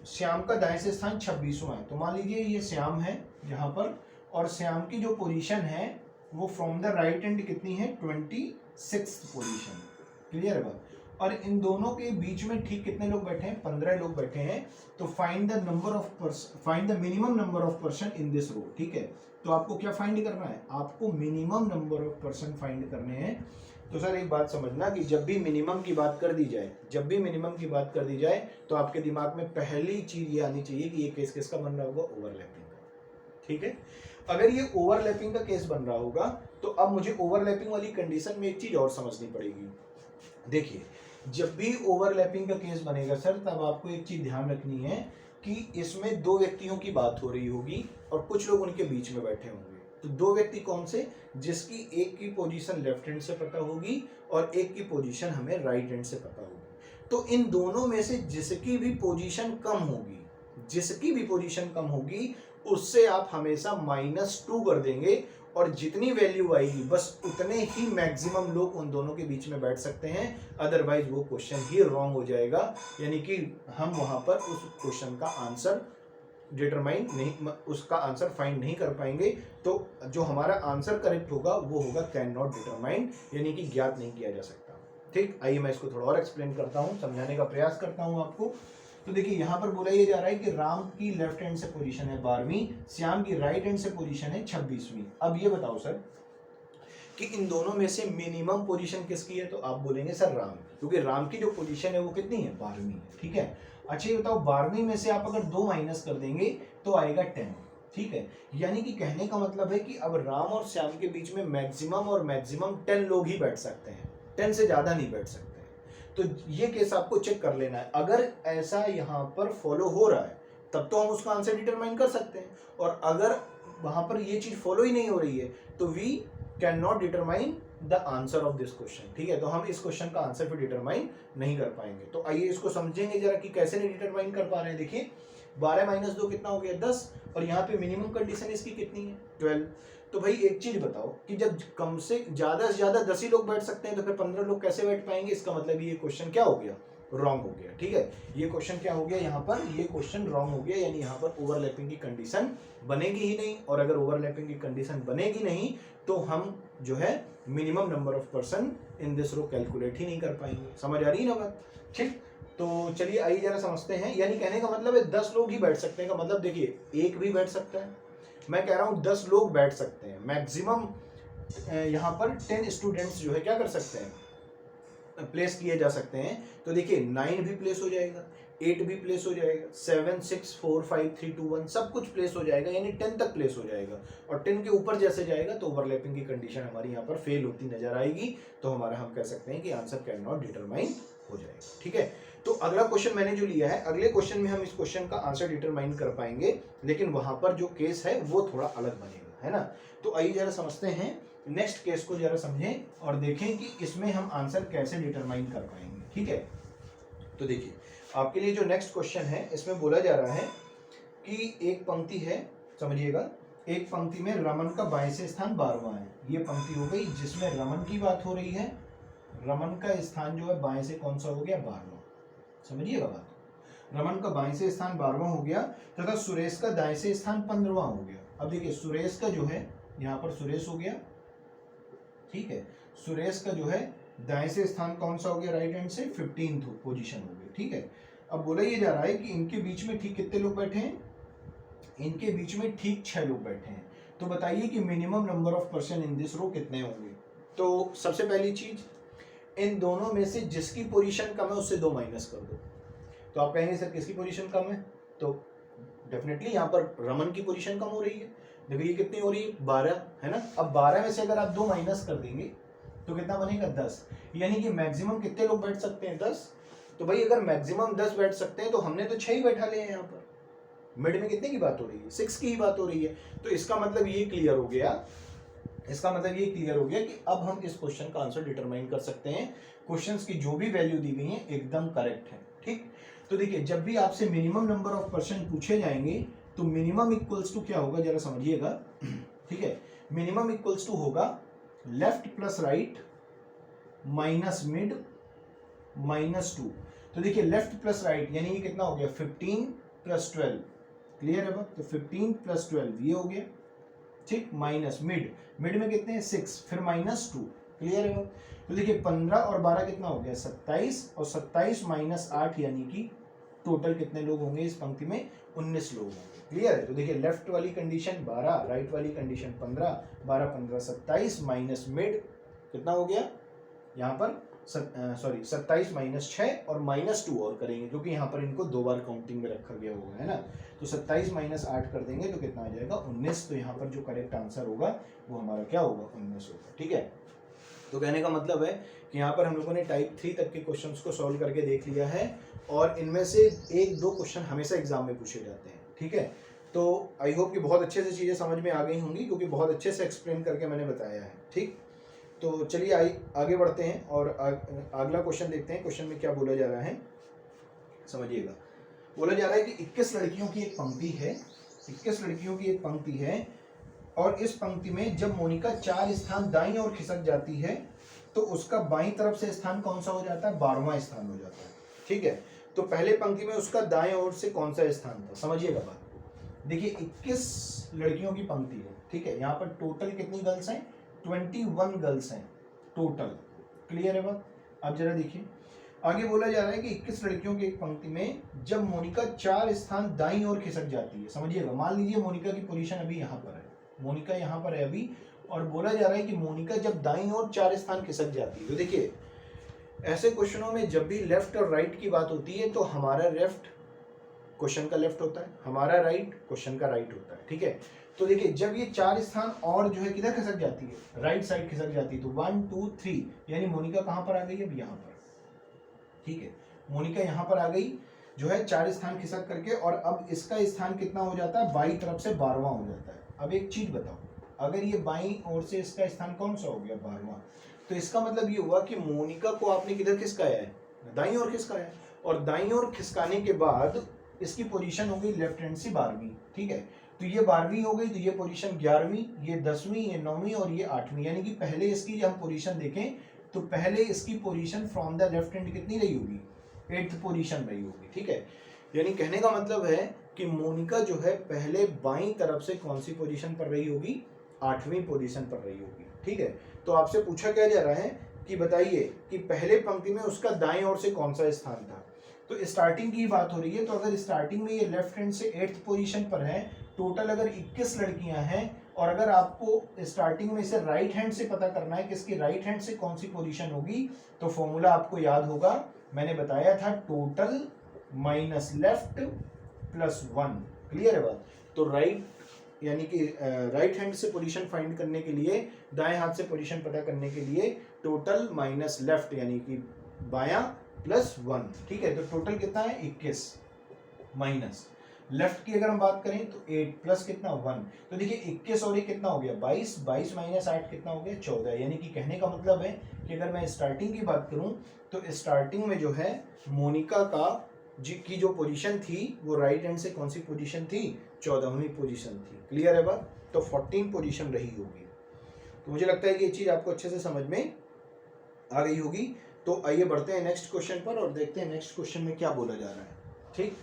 श्याम का दाएं से स्थान 26वां है, तो मान लीजिए ये श्याम है यहाँ पर, और श्याम की जो पोजीशन है वो फ्रॉम द राइट हैंड कितनी है 26th पोजीशन, क्लियर है बात। और इन दोनों के बीच में ठीक कितने लोग बैठे हैं 15 लोग बैठे हैं। तो find the minimum number of person in this row, ठीक है। तो आपको क्या फाइंड करना है, आपको minimum number of person find करने हैं। तो सर एक बात समझना कि जब भी मिनिमम की बात कर दी जाए, जब भी मिनिमम की बात कर दी जाए, तो आपके दिमाग में पहली चीज ये आनी चाहिए कि ये केस किसका बन रहा होगा, ओवरलैपिंग का, ठीक है। अगर ये ओवरलैपिंग का केस बन रहा होगा तो अब मुझे ओवरलैपिंग वाली कंडीशन में एक चीज और समझनी पड़ेगी। देखिए जब भी ओवरलैपिंग का केस बनेगा सर, तब आपको एक चीज ध्यान रखनी है कि इसमें दो व्यक्तियों की बात हो रही होगी और कुछ लोग उनके बीच में बैठे होंगे। तो दो व्यक्ति कौन से, जिसकी एक की पोजीशन लेफ्ट हैंड से पता होगी और एक की पोजीशन हमें राइट हैंड से पता होगी। तो इन दोनों में से जिसकी भी पोजीशन कम होगी, जिसकी भी पोजीशन कम होगी, उससे आप हमेशा -2 कर देंगे, और जितनी वैल्यू आएगी बस उतने ही मैक्सिमम लोग उन दोनों के बीच में बैठ सकते हैं, अदरवाइज वो क्वेश्चन ही रॉन्ग हो जाएगा, यानी कि हम वहां पर उस क्वेश्चन का आंसर डिटरमाइन नहीं, उसका आंसर फाइंड नहीं कर पाएंगे। तो जो हमारा आंसर करेक्ट होगा वो होगा कैन नॉट डिटरमाइन, यानी कि ज्ञात नहीं किया जा सकता, ठीक। आइए मैं इसको थोड़ा और एक्सप्लेन करता हूँ, समझाने का प्रयास करता हूँ आपको। तो देखिए यहाँ पर बोला ये जा रहा है कि राम की लेफ्ट हैंड से पोजीशन है 12वीं, श्याम की राइट हैंड से पोजीशन है 26वीं। अब ये बताओ सर कि इन दोनों में से मिनिमम पोजीशन किसकी है, तो आप बोलेंगे सर राम, क्योंकि राम की जो पोजीशन है वो कितनी है 12वीं है, ठीक है। अच्छा ये बताओ 12वीं में से आप अगर 2 माइनस कर देंगे तो आएगा 10, ठीक है। यानी कि कहने का मतलब है कि अब राम और श्याम के बीच में मैक्सिमम और मैक्सिमम 10 लोग ही बैठ सकते हैं, 10 से ज्यादा नहीं बैठ सकते। तो ये केस आपको चेक कर लेना है। अगर ऐसा यहाँ पर फॉलो हो रहा है तब तो हम उसका आंसर डिटरमाइन कर सकते हैं, और अगर वहां पर ये चीज फॉलो ही नहीं हो रही है तो we can not determine the answer of this question, ठीक है। तो हम इस क्वेश्चन का आंसर फिर डिटरमाइन नहीं कर पाएंगे। तो आइए इसको समझेंगे जरा कि कैसे नहीं डिटरमाइन कर पा रहे हैं। देखिए 12 माइनस 2 कितना हो गया 10, और यहाँ पे मिनिमम कंडीशन इसकी कितनी है 12। तो भाई एक चीज बताओ कि जब कम से ज्यादा 10 ही लोग बैठ सकते हैं तो फिर 15 लोग कैसे बैठ पाएंगे। इसका मतलब ये क्वेश्चन क्या हो गया, रॉन्ग हो गया, ठीक है। ये क्वेश्चन क्या हो गया यहाँ पर, ये क्वेश्चन रॉन्ग हो गया, यानी यहाँ पर ओवरलैपिंग की कंडीशन बनेगी ही नहीं, और अगर ओवरलैपिंग की कंडीशन बनेगी नहीं तो हम जो है minimum number of person in this row calculate ही नहीं कर पाएंगे। समझ आ रही है ना बात, ठीक। तो चलिए आइए जरा समझते हैं। यानी कहने का मतलब है 10 लोग ही बैठ सकते हैं, का मतलब देखिए एक भी बैठ सकता है, मैं कह रहा हूँ 10 लोग बैठ सकते हैं, मैक्सिमम यहाँ पर 10 स्टूडेंट्स जो है क्या कर सकते हैं, प्लेस किए जा सकते हैं। तो देखिए 9 भी प्लेस हो जाएगा, 8 भी प्लेस हो जाएगा, 7 6 4 5 3 2 1 सब कुछ प्लेस हो जाएगा, यानी 10 तक प्लेस हो जाएगा। और 10 के ऊपर जैसे जाएगा तो ओवरलैपिंग की कंडीशन हमारी यहाँ पर फेल होती नजर आएगी, तो हमारा हम कह सकते हैं कि आंसर कैन नॉट डिटरमाइन हो जाएगा, ठीक है। तो अगला क्वेश्चन मैंने जो लिया है, अगले क्वेश्चन में हम इस क्वेश्चन का आंसर डिटरमाइन कर पाएंगे, लेकिन वहां पर जो केस है वो थोड़ा अलग बनेगा, है ना। तो आइए जरा समझते हैं, नेक्स्ट केस को जरा समझें और देखें कि इसमें हम आंसर कैसे डिटरमाइन कर पाएंगे, ठीक है। तो देखिए आपके लिए जो नेक्स्ट क्वेश्चन है इसमें बोला जा रहा है कि एक पंक्ति है, समझिएगा, एक पंक्ति में रमन का बाएं से स्थान 12वां है। ये पंक्ति हो गई जिसमें रमन की बात हो रही है, रमन का स्थान जो है बाएं से कौन सा हो गया 12वां, समझिएगा बात। रमन का बाएं से स्थान 12वां हो गया तथा सुरेश का दाएं से स्थान 15वां हो गया। अब देखिए सुरेश का जो है यहाँ पर सुरेश हो गया, ठीक है। सुरेश का जो है दाएं से स्थान कौन सा हो गया, राइट हैंड से 15th पोजीशन हो गई, ठीक है। अब बोला ये जा रहा है कि इनके बीच में ठीक कितने लोग बैठे हैं, इनके बीच में ठीक 6 लोग बैठे हैं। तो बताइए कि minimum number of person in this row कितने होंगे। तो सबसे पहली चीज, इन दोनों में से जिसकी पोजीशन कम है उससे 2 माइनस कर दो। तो आप कहेंगे सर किसकी पोजीशन कम है, तो डेफिनेटली यहाँ पर रमन की पोजीशन कम हो रही है। देखो ये कितनी हो रही है 12, है ना। अब 12 में से अगर आप 2 माइनस कर देंगे तो कितना बनेगा 10, यानी कि मैक्सिमम कितने लोग बैठ सकते हैं 10। तो भाई अगर मैक्सिमम 10 बैठ सकते हैं तो हमने तो 6 ही बैठा लिए हैं यहाँ पर, मिड में कितने की बात हो रही है 6 की ही बात हो रही है। तो इसका मतलब ये क्लियर हो गया, इसका मतलब ये क्लियर हो गया कि अब हम इस क्वेश्चन का आंसर डिटरमाइन कर सकते हैं। क्वेश्चंस की जो भी वैल्यू दी गई है एकदम करेक्ट है, ठीक। तो देखिए जब भी आपसे मिनिमम नंबर ऑफ पर्सन पूछे जाएंगे तो मिनिमम इक्वल्स टू क्या होगा जरा समझिएगा, ठीक है। मिनिमम इक्वल्स टू होगा left plus right minus mid minus 2। तो देखिए लेफ्ट प्लस राइट यानी ये कितना हो गया 15 प्लस 12, क्लियर है बात। तो 15 प्लस 12 ये हो गया, ठीक, माइनस मिड, मिड में कितने हैं 6, फिर माइनस 2, क्लियर है बात। तो देखिए 15 और 12 कितना हो गया 27, और 27 माइनस 8 यानी कि टोटल कितने लोग होंगे इस पंक्ति में 19 लोग होंगे, क्लियर है। तो देखिए लेफ्ट वाली कंडीशन 12, राइट वाली कंडीशन 15, 12 15 27 माइनस मिड कितना हो गया यहाँ पर 27 माइनस 6 और माइनस 2 और करेंगे क्योंकि यहाँ पर इनको 2 बार काउंटिंग में रखा गया होगा, है ना। तो 27 माइनस 8 कर देंगे तो कितना आ जाएगा 19। तो यहाँ पर जो करेक्ट आंसर होगा वो हमारा क्या होगा 19 होगा, ठीक है। तो कहने का मतलब है कि यहाँ पर हम लोगों ने टाइप 3 तक के क्वेश्चंस को सॉल्व करके देख लिया है, और इनमें से 1-2 क्वेश्चन हमेशा एग्जाम में पूछे जाते हैं, ठीक है। तो आई होप कि बहुत अच्छे से चीज़ें समझ में आ गई होंगी क्योंकि बहुत अच्छे से एक्सप्लेन करके मैंने बताया है, ठीक। तो चलिए आगे बढ़ते हैं और अगला क्वेश्चन देखते हैं। क्वेश्चन में क्या बोला जा रहा है समझिएगा। बोला जा रहा है कि 21 लड़कियों की एक पंक्ति है, 21 लड़कियों की एक पंक्ति है, और इस पंक्ति में जब मोनिका 4 स्थान दाईं ओर खिसक जाती है तो उसका बाईं तरफ से स्थान कौन सा हो जाता है 12वां स्थान हो जाता है, ठीक है। तो पहले पंक्ति में उसका दाएं ओर से कौन सा स्थान था, समझिएगा बात को। देखिए 21 लड़कियों की पंक्ति है, ठीक है। यहाँ पर टोटल कितनी गर्ल्स हैं 21 गर्ल्स हैं टोटल, क्लियर है बात। अब जरा देखिए आगे बोला जा रहा है कि 21 लड़कियों की एक पंक्ति में जब मोनिका 4 स्थान दाईं ओर खिसक जाती है, समझिएगा, मान लीजिए मोनिका की पोजीशन अभी यहाँ पर है, मोनिका यहाँ पर है अभी, और बोला जा रहा है कि मोनिका जब दाईं ओर 4 स्थान खिसक जाती है। तो देखिए ऐसे क्वेश्चनों में जब भी लेफ्ट और राइट की बात होती है तो हमारा लेफ्ट क्वेश्चन का लेफ्ट होता है, हमारा राइट क्वेश्चन का राइट होता है, ठीक है। तो देखिए जब ये 4 स्थान और जो है किधर खिसक जाती है, राइट साइड खिसक जाती है, तो 1 2 3 यानी मोनिका कहाँ पर आ गई, अब यहाँ पर, ठीक है। मोनिका यहाँ पर आ गई जो है 4 स्थान खिसक करके, और अब इसका स्थान कितना हो जाता है, बाई तरफ से 12वां हो जाता है। अब एक चीज बताओ, अगर ये बाई ओर से इसका स्थान कौन सा हो गया, 12वां, तो इसका मतलब ये हुआ कि मोनिका को आपने किधर खिसकाया है, दाईं ओर खिसकाया है, और दाईं ओर खिसकाने के बाद इसकी पोजीशन हो गई लेफ्ट हैंड से 12वीं, ठीक है। तो ये 12वीं हो गई, तो ये पोजीशन 11वीं, ये 10वीं, ये 9वीं और ये 8वीं, यानी कि पहले इसकी हम पोजीशन देखें तो पहले इसकी position from the left hand कितनी रही होगी, 8th पोजीशन रही होगी, ठीक है। यानी कहने का मतलब है कि मोनिका जो है पहले बाईं तरफ से कौन सी पोजीशन पर रही होगी, 8वीं पोजीशन पर रही होगी, ठीक है। तो आपसे पूछा क्या जा रहा है कि बताइए कि पहले पंक्ति में उसका दाएं ओर से कौन सा स्थान था। तो स्टार्टिंग की बात हो रही है, तो अगर स्टार्टिंग में ये लेफ्ट हैंड से 8th पोजीशन पर है, टोटल अगर 21 लड़कियां हैं, और अगर आपको स्टार्टिंग में से राइट हैंड से पता करना है कि इसकी राइट हैंड से कौन सी पोजीशन होगी, तो फॉर्मूला आपको याद होगा, मैंने बताया था, total minus left plus 1, clear है बात। तो राइट यानी कि राइट हैंड से पोजीशन फाइंड करने के लिए, दाएं हाथ से पोजीशन पता करने के लिए टोटल माइनस लेफ्ट यानी कि बायां प्लस 1, ठीक है। तो टोटल कितना है 21, माइनस लेफ्ट की अगर हम बात करें तो 8 प्लस कितना 1, तो देखिए 21 और ये कितना हो गया 22, 22 माइनस 8 कितना हो गया 14, यानी कि कहने का मतलब है कि अगर मैं स्टार्टिंग की बात करूं तो स्टार्टिंग में जो है मोनिका का की जो पोजीशन थी वो राइट हैंड से कौन सी पोजीशन थी, 14वीं पोजीशन थी, क्लियर है बात। तो 14 पोजीशन रही होगी। तो मुझे लगता है कि ये चीज आपको अच्छे से समझ में आ गई होगी। तो आइए बढ़ते हैं नेक्स्ट क्वेश्चन पर और देखते हैं नेक्स्ट क्वेश्चन में क्या बोला जा रहा है, ठीक।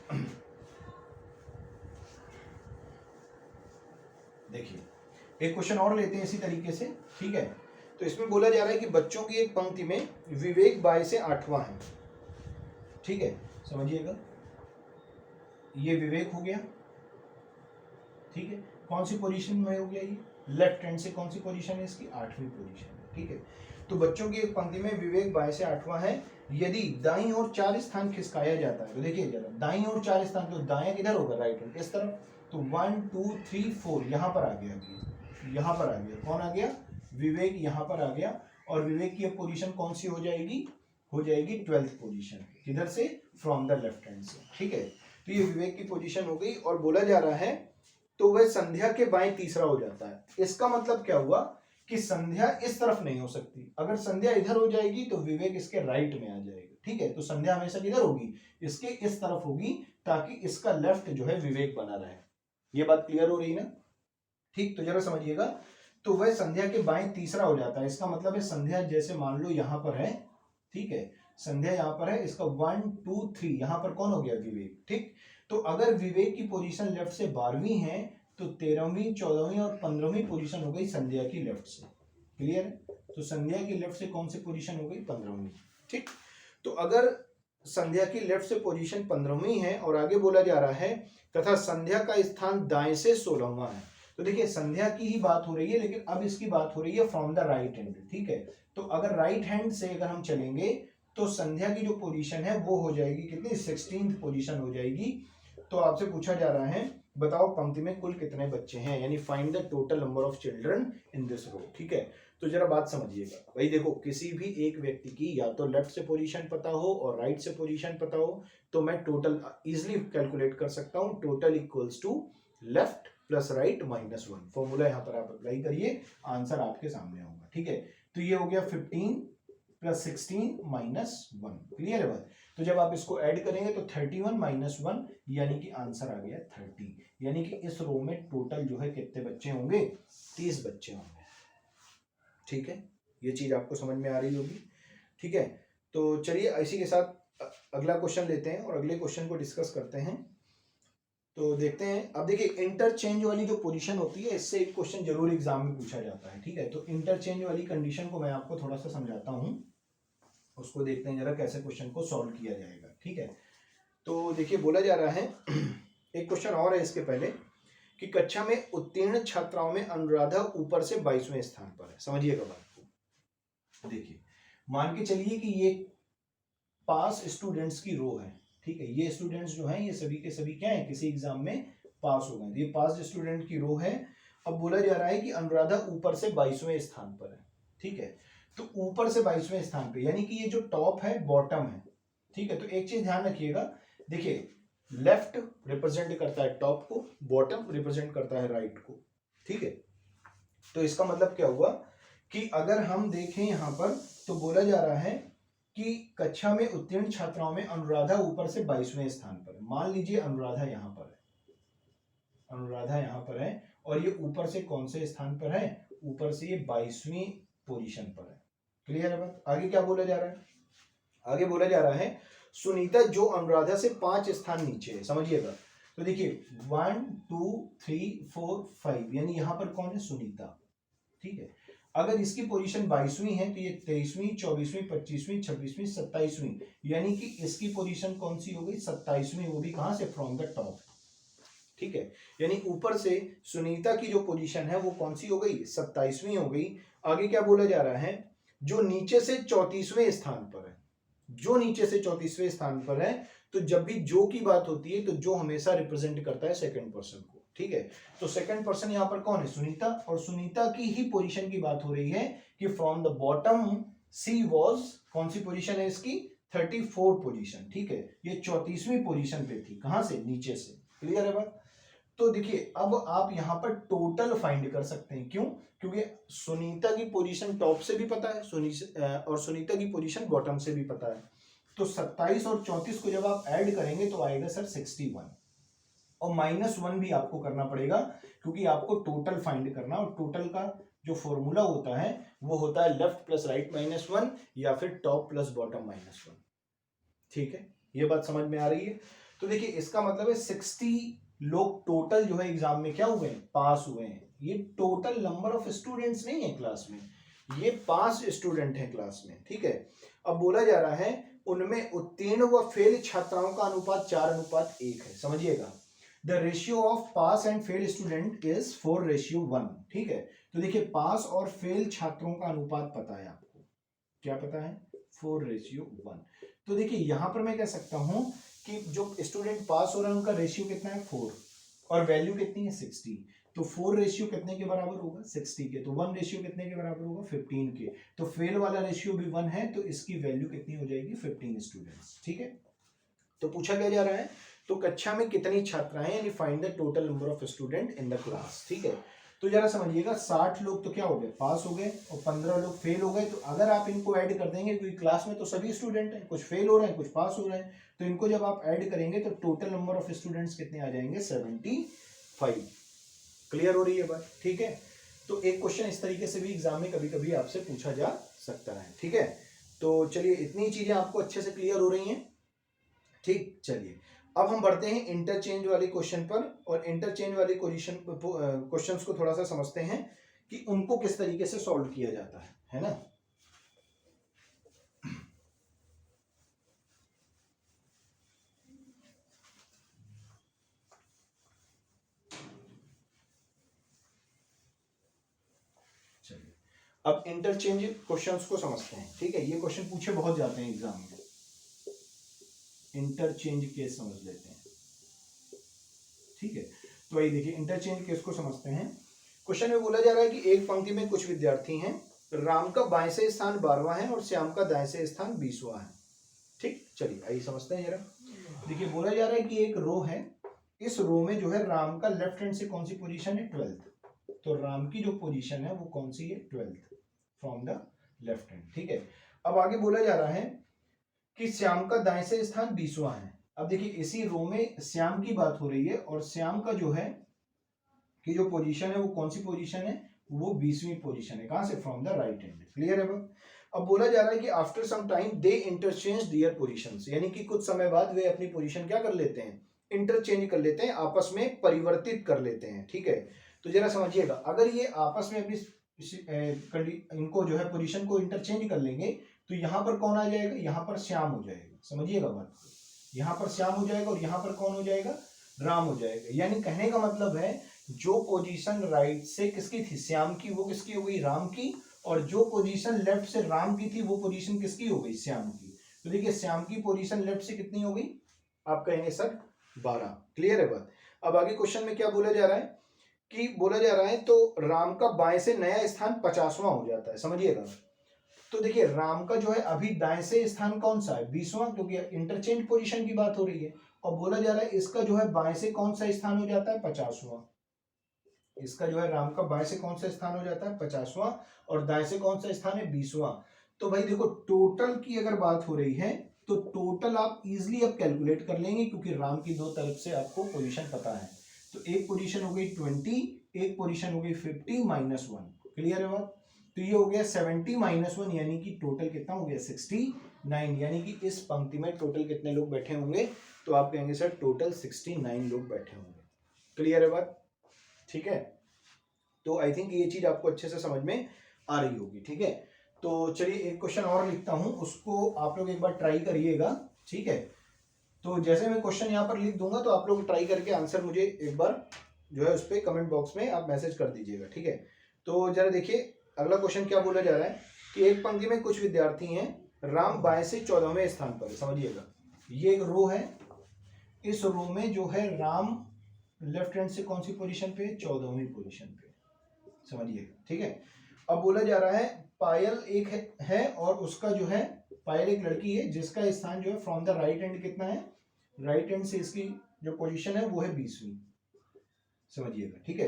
देखिए एक क्वेश्चन और लेते हैं इसी तरीके से, ठीक है। तो इसमें बोला जा रहा है कि बच्चों की एक पंक्ति में विवेक बाय से 8वां है, ठीक है, समझिएगा, ये विवेक हो गया, ठीक है, कौन सी पोजीशन में हो गया, ये लेफ्ट हैंड से कौन सी पोजीशन है इसकी, 8वीं पोजीशन है, ठीक है। तो बच्चों की एक पंक्ति में विवेक बाय से 8वां है, यदि दाईं ओर 4 स्थान खिसकाया जाता है, तो देखिए जरा दाईं ओर 4 स्थान, तो दाएं किधर होगा, राइट हैंड इस तरफ, तो 1 2 3 4 यहाँ पर आ गया, यहाँ पर आ गया, कौन आ गया, विवेक यहाँ पर आ गया, और विवेक की पोजीशन कौन सी हो जाएगी, हो जाएगी 12th पोजीशन, किधर से, फ्रॉम द लेफ्ट हैंड से, ठीक है। तो ये विवेक की पोजीशन हो गई, और बोला जा रहा है तो वह संध्या के बाएं तीसरा हो जाता है। इसका मतलब क्या हुआ कि संध्या इस तरफ नहीं हो सकती, अगर संध्या इधर हो जाएगी तो विवेक इसके राइट में आ जाएगा, ठीक है। तो संध्या हमेशा किधर होगी, इसके इस तरफ होगी, ताकि इसका लेफ्ट जो है विवेक बना रहे। ये बात क्लियर हो रही है ना, ठीक। तो जरा समझिएगा, तो वह संध्या के बाएं तीसरा हो जाता है, इसका मतलब है संध्या जैसे मान लो यहाँ पर है, ठीक है, संध्या यहाँ पर है, इसका 1 2 3 यहाँ पर कौन हो गया, विवेक, ठीक। तो अगर विवेक की पोजीशन लेफ्ट से 12वीं है, तो 13वीं 14वीं और 15वीं पोजीशन हो गई संध्या की लेफ्ट से, क्लियर है। तो संध्या की लेफ्ट से कौन सी पोजीशन हो गई, 15वीं, ठीक। तो अगर संध्या की लेफ्ट से पोजीशन 15वीं है, और आगे बोला जा रहा है तथा संध्या का स्थान दाएं से 16वां है, तो देखिए संध्या की ही बात हो रही है, लेकिन अब इसकी बात हो रही है फ्रॉम द राइट हैंड, ठीक है। तो अगर राइट हैंड से अगर हम चलेंगे तो संध्या की जो पोजीशन है वो हो जाएगी कितनी, 16th पोजीशन हो जाएगी। तो आपसे पूछा जा रहा है बताओ पंक्ति में कुल कितने बच्चे हैं, यानी find the total number of children in this row, ठीक है। तो जरा बात समझिएगा भाई, देखो किसी भी एक व्यक्ति की या तो लेफ्ट से पोजीशन पता हो और राइट से पोजीशन पता हो, तो मैं टोटल इजिली कैलकुलेट कर सकता हूं, total equals to left plus right minus 1, formula यहाँ पर आप अप्लाई करिए, आंसर आपके सामने होगा, ठीक है। तो ये हो गया 15 प्लस 16 माइनस 1, क्लियर है बात। तो जब आप इसको ऐड करेंगे तो 31 माइनस 1 यानी कि आंसर आ गया 30, यानी कि इस रो में टोटल जो है कितने बच्चे होंगे, 30 बच्चे होंगे, ठीक है। ये चीज आपको समझ में आ रही होगी, ठीक है। तो चलिए इसी के साथ अगला क्वेश्चन लेते हैं और अगले क्वेश्चन को डिस्कस करते हैं। तो देखते हैं, अब देखिए इंटरचेंज वाली जो पोजीशन होती है, इससे एक क्वेश्चन जरूर एग्जाम में पूछा जाता है, ठीक है। तो इंटरचेंज वाली कंडीशन को मैं आपको थोड़ा सा समझाता हूं। उसको देखते हैं जरा कैसे क्वेश्चन को सॉल्व किया जाएगा। ठीक है, तो देखिए बोला जा रहा है एक क्वेश्चन और है इसके पहले कि कक्षा में उत्तीर्ण छात्राओं में अनुराधा ऊपर से 22वें स्थान पर है। समझिएगा बात को। देखिए मान के चलिए कि ये पास स्टूडेंट्स की रो है। ठीक है, ये स्टूडेंट्स जो हैं ये सभी के सभी क्या है, किसी एग्जाम में पास हो गए। तो ये पास स्टूडेंट की रो है। अब बोला जा रहा है कि अनुराधा ऊपर से 22वें स्थान पर है। ठीक है, तो ऊपर से 22वें स्थान पे यानी कि ये जो टॉप है बॉटम है। ठीक है, तो एक चीज ध्यान रखिएगा, देखिए लेफ्ट रिप्रेजेंट करता है टॉप को, बॉटम रिप्रेजेंट करता है राइट को। ठीक है, तो इसका मतलब क्या हुआ कि अगर हम देखें यहां पर तो बोला जा रहा है कि कक्षा में उत्तीर्ण छात्राओं में अनुराधा ऊपर से 22वें स्थान पर है। मान लीजिए अनुराधा यहां पर है, अनुराधा यहां पर है और ये ऊपर से कौन से स्थान पर है, ऊपर से ये 22वीं पोजीशन पर है। क्लियर है बात? आगे क्या बोला जा रहा है, आगे बोला जा रहा है सुनीता जो अनुराधा से 5 स्थान नीचे है। समझिएगा, तो देखिए 1 2 3 4 5 यानी यहां पर कौन है, सुनीता। ठीक है, अगर इसकी पोजीशन 22वीं है तो ये 23वीं 24वीं 25वीं 26वीं 27वीं यानी कि इसकी पोजीशन कौन सी हो गई, 27वीं, वो भी कहां से, फ्रॉम द टॉप। ठीक है, यानी ऊपर से सुनीता की जो पोजीशन है वो कौन सी हो गई, 27वीं हो गई। आगे क्या बोला जा रहा है, जो नीचे से 34वें स्थान पर है, जो नीचे से 34वें स्थान पर है, तो जब भी जो की बात होती है तो जो हमेशा रिप्रेजेंट करता है सेकंड पर्सन को। ठीक है, तो सेकंड पर्सन यहां पर कौन है, सुनीता, और सुनीता की ही पोजीशन की बात हो रही है कि from the bottom she was, कौन सी पोजीशन है इसकी, 34 पोजीशन। ठीक है, ये 34वीं पोजीशन पे थी, कहां से, नीचे से। क्लियर है बात? तो देखिए अब आप यहां पर टोटल फाइंड कर सकते हैं। क्यों? क्योंकि सुनीता की पोजीशन टॉप से भी पता है, और सुनीता की पोजीशन बॉटम से भी पता है। तो 27 और 34 को जब आप ऐड करेंगे तो आएगा सर 61, और -1 भी आपको करना पड़ेगा क्योंकि आपको टोटल फाइंड करना, और टोटल का जो फॉर्मूला होता है वो होता है लेफ्ट प्लस राइट -1 या फिर टॉप प्लस बॉटम -1। ठीक है, ये बात समझ में आ रही है? तो देखिए इसका मतलब है 60 लोग टोटल जो है एग्जाम में क्या हुए हैं, पास हुए हैं। ये टोटल नंबर ऑफ स्टूडेंट्स नहीं है क्लास में, ये 5 स्टूडेंट हैं क्लास में। ठीक है, अब बोला जा रहा है उनमें उत्तीर्ण व फेल छात्राओं का अनुपात 4:1 है। समझिएगा, the ratio of pass and fail student is 4:1। ठीक है, तो देखिए पास और फेल छात्रों का अनुपात पता है आपको, क्या पता है, 4:1। तो देखिए यहां पर मैं कह सकता हूं कि जो स्टूडेंट पास हो रहे हैं उनका रेशियो कितना है, 4, और वैल्यू कितनी है, 60। तो 4 रेशियो कितने के बराबर होगा, 60 के। तो 1 रेशियो कितने के बराबर होगा, 15 के। तो फेल वाला रेशियो भी 1 है, तो इसकी वैल्यू कितनी हो जाएगी, 15 स्टूडेंट्स। ठीक है, तो पूछा क्या जा रहा है, तो कक्षा में कितनी छात्राएं, यानी find the total number of student in the class. ठीक है, तो जरा समझिएगा 60 लोग तो क्या हो गए, पास हो गए, और 15 लोग फेल हो गए। तो अगर आप इनको ऐड कर देंगे, क्योंकि क्लास में तो सभी स्टूडेंट हैं, कुछ फेल हो रहे हैं कुछ पास हो रहे हैं, तो इनको जब आप ऐड करेंगे तो टोटल नंबर ऑफ स्टूडेंट्स कितने आ जाएंगे, 75। क्लियर हो रही है बात? ठीक है, तो एक क्वेश्चन इस तरीके से भी एग्जाम में कभी कभी आपसे पूछा जा सकता है। ठीक है, तो चलिए इतनी चीजें आपको अच्छे से क्लियर हो रही हैं। ठीक, चलिए अब हम बढ़ते हैं इंटरचेंज वाले क्वेश्चन पर, और इंटरचेंज वाले क्वेश्चंस को थोड़ा सा समझते हैं कि उनको किस तरीके से सॉल्व किया जाता है ना। चलिए अब इंटरचेंज क्वेश्चंस को समझते हैं। ठीक है, ये क्वेश्चन पूछे बहुत जाते हैं एग्जाम में, इंटरचेंज केस समझ लेते हैं। ठीक है, तो वही देखिए इंटरचेंज केस को समझते हैं। क्वेश्चन में बोला जा रहा है कि एक पंक्ति में कुछ विद्यार्थी हैं, राम का बाएं से स्थान 12वां है और श्याम का दाएं से स्थान 20वां है। ठीक, चलिए आइए समझते हैं जरा। देखिए बोला जा रहा है कि एक रो है, इस रो में जो है राम का लेफ्ट हैंड से कौन सी पोजीशन है, 12th। तो राम की जो पोजीशन है वो कौन सी है, 12th from the left hand. ठीक है, अब आगे बोला जा रहा है कि श्याम का दाएं से स्थान 20वां है। अब देखिए इसी रो में श्याम की बात हो रही है, और श्याम का जो है कि जो पोजीशन है वो कौन सी पोजीशन है, वो 20वीं पोजीशन है। कहां से, from the right hand. Clear है बात? अब बोला जा रहा है कि after some time they interchange their positions, यानी कि कुछ समय बाद वे अपनी पोजीशन क्या कर लेते हैं, इंटरचेंज कर लेते हैं, आपस में परिवर्तित कर लेते हैं। ठीक है, तो जरा समझिएगा, अगर ये आपस में अपनी इनको जो है पोजीशन को इंटरचेंज कर लेंगे तो यहाँ पर कौन आ जाएगा, यहाँ पर श्याम हो जाएगा, समझिएगा बात को, यहाँ पर श्याम हो जाएगा और यहाँ पर कौन हो जाएगा, राम हो जाएगा। यानी कहने का मतलब है जो पोजीशन राइट से किसकी थी, श्याम की, वो किसकी हो गई, राम की, और जो पोजीशन लेफ्ट से राम की थी वो पोजीशन किसकी हो गई, श्याम की। तो देखिए श्याम की पोजीशन लेफ्ट से कितनी हो गई, आप कहेंगे सर 12। क्लियर है बात। अब आगे क्वेश्चन में क्या बोला जा रहा है कि बोला जा रहा है तो राम का बाएं से नया स्थान 50वां हो जाता है, समझिएगा। तो देखिए राम का जो है अभी दाएं से स्थान कौन सा है, 20वां, क्योंकि इंटरचेंज पोजीशन की बात हो रही है। और बोला जा रहा है इसका जो है बाएं से कौन सा स्थान हो जाता है, 50वां। इसका जो है राम का बाएं से कौन सा स्थान हो जाता है, 50वां, और दाएं से कौन सा स्थान है, 20वां। तो भाई देखो टोटल की अगर बात हो रही है तो टोटल आप इजिली अब कैलकुलेट कर लेंगे, क्योंकि राम की दो तरफ से आपको पोजीशन पता है। तो एक पोजीशन हो गई 20, एक पोजीशन हो गई 50 -1। क्लियर है बात। तो ये हो गया 70 -1, यानी कि टोटल कितना हो गया 69। यानी कि इस पंक्ति में टोटल कितने लोग बैठे होंगे, तो आप कहेंगे सर टोटल 69 लोग बैठे होंगे। क्लियर है बात, ठीक है। तो आई थिंक ये चीज आपको अच्छे से समझ में आ रही होगी, ठीक है। तो चलिए एक क्वेश्चन और लिखता हूं, उसको आप लोग एक बार ट्राई करिएगा, ठीक है। तो जैसे मैं क्वेश्चन यहाँ पर लिख दूंगा तो आप लोग ट्राई करके आंसर मुझे एक बार जो है उस पर कमेंट बॉक्स में आप मैसेज कर दीजिएगा, ठीक है। तो जरा देखिए अगला क्वेश्चन क्या बोला जा रहा है कि एक पंक्ति में कुछ विद्यार्थी हैं, राम बाएं से 14वें स्थान पर है, समझिएगा। ये एक रो है, इस रो में जो है राम लेफ्ट हैंड से कौन सी पोजीशन पे, 14वीं पोजीशन पे, समझिएगा, ठीक है। अब बोला जा रहा है पायल एक है और उसका जो है, पायल एक लड़की है जिसका स्थान जो है फ्रॉम द राइट हैंड कितना है, राइट हैंड से इसकी जो पोजीशन है वो है 20वीं, समझिएगा, ठीक है।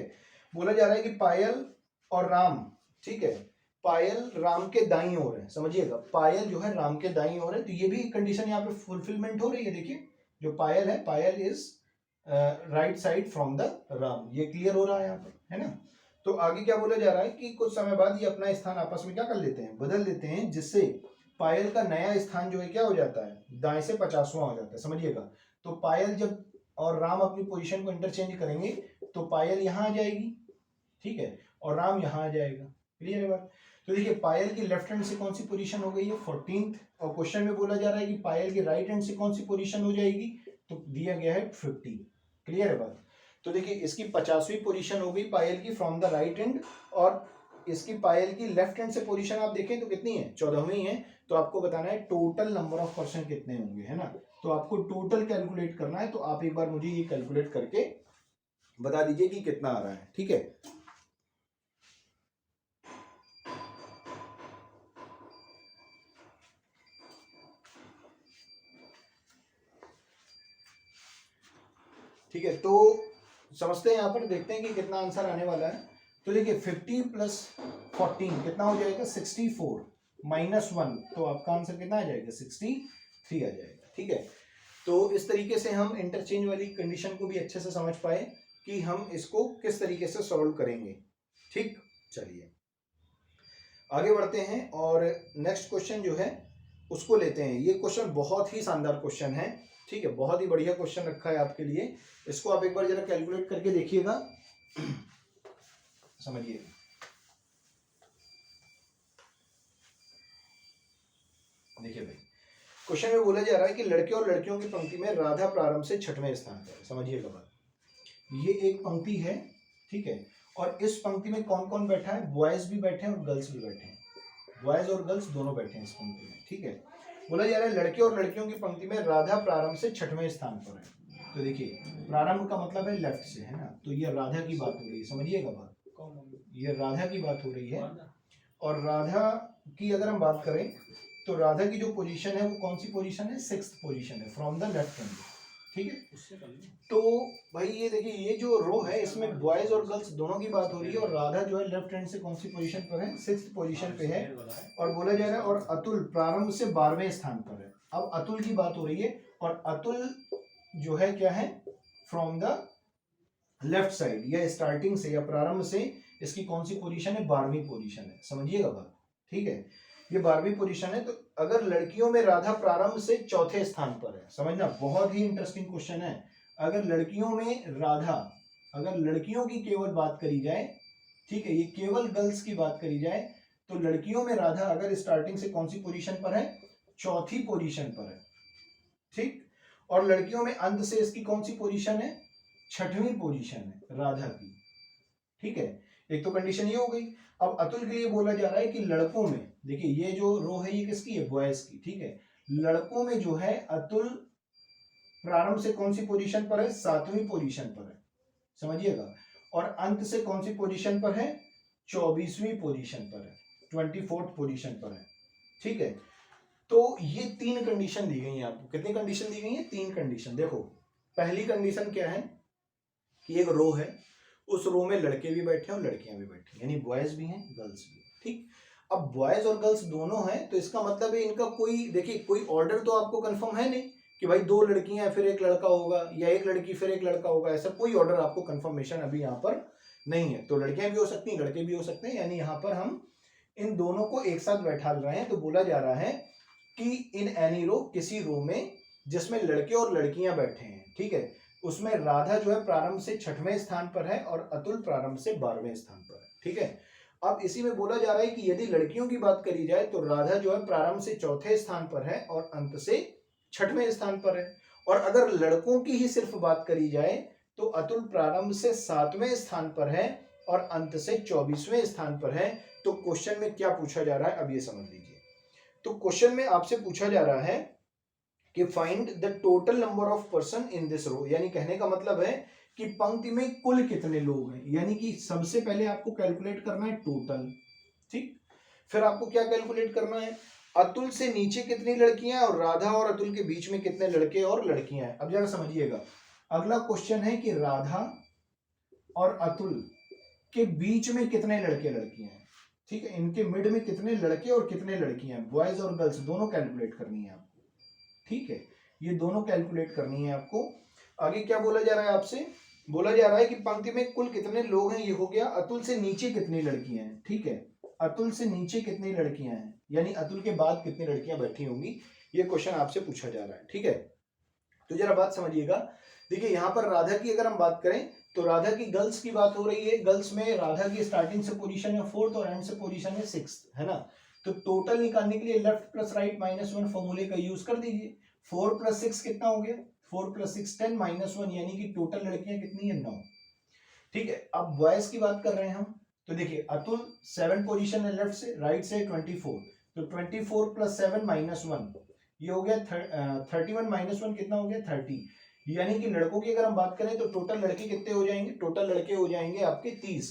बोला जा रहा है कि पायल और राम, ठीक है, पायल राम के दाईं ओर है, समझिएगा, पायल जो है राम के दाईं ओर है। तो ये भी कंडीशन यहाँ पे फुलफिलमेंट हो रही है। देखिए जो पायल है, Payal is right side from the Ram, ये क्लियर हो रहा है यहाँ पर, है ना। तो आगे क्या बोला जा रहा है कि कुछ समय बाद ये अपना स्थान आपस में क्या कर लेते हैं, बदल लेते हैं, जिससे पायल का नया स्थान जो है क्या हो जाता है, दाएं से 50वां हो जाता है, समझिएगा। तो पायल जब और राम अपनी पोजीशन को इंटरचेंज करेंगे तो पायल यहाँ आ जाएगी, ठीक है, और राम यहाँ आ जाएगा। क्लियर है बात। तो देखिए पायल की लेफ्ट हैंड से कौन सी पोजीशन हो गई है, 14th, और क्वेश्चन में बोला जा रहा है कि पायल की राइट हैंड से कौन सी पोजीशन हो जाएगी, तो दिया गया है 50। क्लियर है बात। तो देखिए इसकी 50वीं पोजीशन हो गई पायल की फ्रॉम द राइट हैंड, और इसकी पायल की लेफ्ट हैंड से पोजीशन आप देखें तो कितनी है, 14वीं है। तो आपको बताना है टोटल नंबर ऑफ पर्सन कितने होंगे, है ना। तो आपको टोटल कैलकुलेट करना है, तो आप एक बार मुझे ये कैलकुलेट करके बता दीजिए कि कितना आ रहा है, ठीक है। ठीक है, तो समझते हैं यहाँ पर, देखते हैं कि कितना आंसर आने वाला है। तो देखिए 50 + 14 कितना हो जाएगा, 64 -1, तो आपका आंसर कितना आ जाएगा, 63 आ जाएगा, ठीक है। तो इस तरीके से हम इंटरचेंज वाली कंडीशन को भी अच्छे से समझ पाए कि हम इसको किस तरीके से सॉल्व करेंगे, ठीक। चलिए आगे बढ़ते हैं और नेक्स्ट क्वेश्चन जो है उसको लेते हैं। ये क्वेश्चन बहुत ही शानदार क्वेश्चन है, ठीक है, बहुत ही बढ़िया क्वेश्चन रखा है आपके लिए। इसको आप एक बार जरा कैलकुलेट करके देखिएगा, समझिए। देखिए भाई क्वेश्चन में बोला जा रहा है कि लड़के और लड़कियों की पंक्ति में राधा प्रारंभ से 6वें स्थान पर है, समझिएगा बात। ये एक पंक्ति है, ठीक है, और इस पंक्ति में कौन कौन बैठा है, बॉयज भी बैठे हैं और गर्ल्स भी बैठे हैं, बॉयज और गर्ल्स दोनों बैठे हैं इस पंक्ति में, ठीक है। बोला जा रहा है लड़के और लड़कियों की पंक्ति में राधा प्रारंभ से 6वें स्थान पर है। तो देखिए प्रारंभ का मतलब है लेफ्ट से, है ना, तो ये राधा की बात हो रही है, समझिएगा बात, ये राधा की बात हो रही है। और राधा की अगर हम बात करें तो राधा की जो पोजीशन है वो कौन सी पोजीशन है, 6th पोजीशन है फ्रॉम द लेफ्ट हैंड, ठीक है। तो भाई ये देखिए ये जो रो है इसमें बॉयज और गर्ल्स दोनों की बात हो रही है, और राधा जो है लेफ्ट हैंड से कौन सी पोजीशन पर है, 6th पोजीशन पे है। और बोला जा रहा है और अतुल प्रारंभ से 12वें स्थान पर है। अब अतुल की बात हो रही है, और अतुल जो है क्या है, फ्रॉम द लेफ्ट साइड, या स्टार्टिंग से या प्रारंभ से इसकी कौन सी पोजीशन है, 12वीं पोजीशन है, समझिएगा बात, ठीक है। ये 12वीं पोजीशन है। तो अगर लड़कियों में राधा प्रारंभ से 4थे स्थान पर है, समझना बहुत ही इंटरेस्टिंग क्वेश्चन है। अगर लड़कियों में राधा, अगर लड़कियों की केवल बात करी जाए, ठीक है, ये केवल गर्ल्स की बात करी जाए, तो लड़कियों में राधा अगर स्टार्टिंग से कौन सी पोजीशन पर है, चौथी पोजीशन पर है, ठीक। और लड़कियों में अंत से इसकी कौन सी पोजीशन है, छठवीं पोजीशन है राधा की, ठीक है। एक तो कंडीशन ये हो गई। अब अतुल के लिए बोला जा रहा है कि लड़कों में, देखिए ये जो रो है ये किसकी है, बॉयज की, ठीक है। लड़कों में जो है अतुल प्रारंभ से कौन सी पोजीशन पर है, सातवीं पोजीशन पर है, समझिएगा। और अंत से कौन सी पोजीशन पर है, 24वीं पोजीशन पर है, 24th पोजीशन पर है, ठीक है। तो ये तीन कंडीशन दी गई है आपको। कितनी कंडीशन दी गई है, तीन कंडीशन। देखो पहली कंडीशन क्या है कि एक रो है, उस रो में लड़के भी बैठे हैं और लड़कियां भी बैठी हैं, यानी बॉयज भी हैं गर्ल्स भी, ठीक। अब बॉयज और गर्ल्स दोनों हैं, तो इसका मतलब है इनका कोई, देखिए कोई ऑर्डर तो आपको कंफर्म है नहीं कि भाई दो लड़कियां फिर एक लड़का होगा या एक लड़की फिर एक लड़का होगा, ऐसा कोई ऑर्डर आपको कंफर्मेशन अभी यहाँ पर नहीं है। तो लड़कियां भी हो सकती हैं, लड़के भी हो सकते हैं, यानी यहाँ पर हम इन दोनों को एक साथ बैठा रहे हैं। तो बोला जा रहा है कि इन एनी रो, किसी रो में जिसमें लड़के और लड़कियां बैठे हैं, ठीक है, उसमें राधा जो है प्रारंभ से छठवें स्थान पर है और अतुल प्रारंभ से 12वें स्थान पर है, ठीक है। अब इसी में बोला जा रहा है कि यदि लड़कियों की बात करी जाए तो राधा जो है प्रारंभ से चौथे स्थान पर है और अंत से छठवें स्थान पर है। और अगर लड़कों की ही सिर्फ बात करी जाए तो अतुल प्रारंभ से 7वें स्थान पर है और अंत से 24वें स्थान पर है। तो क्वेश्चन में क्या पूछा जा रहा है, अब ये समझ लीजिए। तो क्वेश्चन में आपसे पूछा जा रहा है कि find the total number of person in this row, यानी कहने का मतलब है कि पंक्ति में कुल कितने लोग हैं, यानी कि सबसे पहले आपको कैलकुलेट करना है टोटल, ठीक। फिर आपको क्या कैलकुलेट करना है, अतुल से नीचे कितनी लड़कियां और राधा और अतुल के बीच में कितने लड़के और लड़कियां हैं। अब जरा समझिएगा, अगला क्वेश्चन है कि राधा और अतुल के बीच में कितने लड़के लड़कियां हैं, ठीक है। इनके मिड में कितने लड़के और कितने लड़कियां हैं, बॉयज और गर्ल्स दोनों कैलकुलेट करनी है आपको, ठीक है। ये दोनों कैलकुलेट करनी है आपको। आगे क्या बोला जा रहा है आपसे, बोला जा रहा है कि पंक्ति में कुल कितने लोग हैं, ये हो गया। अतुल से नीचे कितनी लड़कियां हैं, ठीक है, अतुल से नीचे कितनी लड़कियां हैं, यानी अतुल के बाद कितनी लड़कियां बैठी होंगी, ये क्वेश्चन आपसे पूछा जा रहा है, ठीक है। तो जरा बात समझिएगा, देखिए यहाँ पर राधा की अगर हम बात करें तो राधा की गर्ल्स की बात हो रही है। गर्ल्स में राधा की स्टार्टिंग से पोजीशन है 4th और एंड से पोजीशन है 6th, है ना। तो टोटल निकालने के लिए लेफ्ट प्लस राइट -1 फॉर्मूले का यूज कर दीजिए। 4 + 6 कितना हो गया, 4 + 6 10 -1, यानी कि टोटल लड़कियां कितनी है, 9, ठीक है। अब बॉयज की बात कर रहे हैं हम, तो देखिए अतुल 7 पोजीशन है लेफ्ट से, राइट से 24, तो 24 + 7 -1, ये हो गया 31 -1 कितना हो गया, 30। यानी कि लड़कों की अगर हम बात करें तो टोटल लड़के कितने हो जाएंगे, टोटल लड़के हो जाएंगे आपके 30।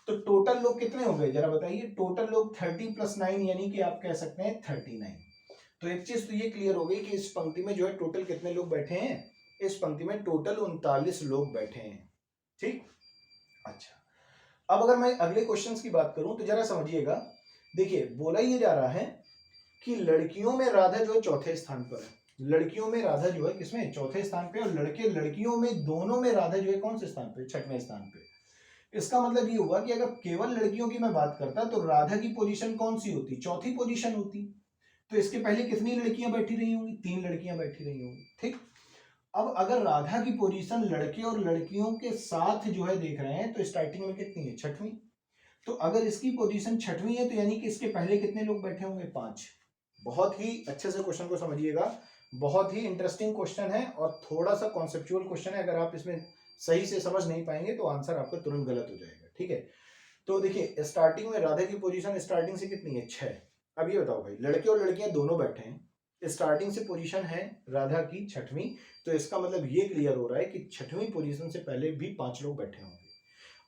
तो टोटल लोग कितने हो गए, जरा बताइए। टोटल लोग 30 + 9, यानी कि आप कह सकते हैं 39। तो एक चीज तो ये क्लियर हो गई कि इस पंक्ति में जो है टोटल कितने लोग बैठे हैं, इस पंक्ति में टोटल 39 लोग बैठे हैं, ठीक। अच्छा, अब अगर मैं अगले क्वेश्चंस की बात करूं तो जरा समझिएगा, देखिए बोला ये जा रहा है कि लड़कियों में राधा जो है चौथे स्थान पर है, लड़कियों में राधा जो है किसमें, चौथे स्थान पे, और लड़के लड़कियों में दोनों में राधा जो है कौन से स्थान पे, छठवें स्थान पे। इसका मतलब ये हुआ कि अगर केवल लड़कियों की मैं बात करता तो राधा की पोजीशन कौन सी होती, चौथी पोजीशन होती। तो इसके पहले कितनी लड़कियां बैठी रही होंगी, 3 लड़कियां बैठी रही होंगी, ठीक। अब अगर राधा की पोजीशन लड़के और लड़कियों के साथ जो है देख रहे हैं तो स्टार्टिंग में कितनी है, छठवीं। तो अगर इसकी पोजीशन छठवीं है तो यानी कि इसके पहले कितने लोग बैठे होंगे, 5। बहुत ही अच्छे से क्वेश्चन को समझिएगा, बहुत ही इंटरेस्टिंग क्वेश्चन है और थोड़ा सा कॉन्सेप्चुअल क्वेश्चन है। अगर आप इसमें सही से समझ नहीं पाएंगे तो आंसर आपका तुरंत गलत हो जाएगा, ठीक है। तो देखिए स्टार्टिंग में राधा की पोजीशन स्टार्टिंग से कितनी है, 6। अब ये बताओ भाई, लड़के और लड़कियां दोनों बैठे हैं, स्टार्टिंग से पोजीशन है राधा की छठवीं, तो इसका मतलब ये क्लियर हो रहा है कि छठवीं पोजीशन से पहले भी 5 लोग बैठे होंगे।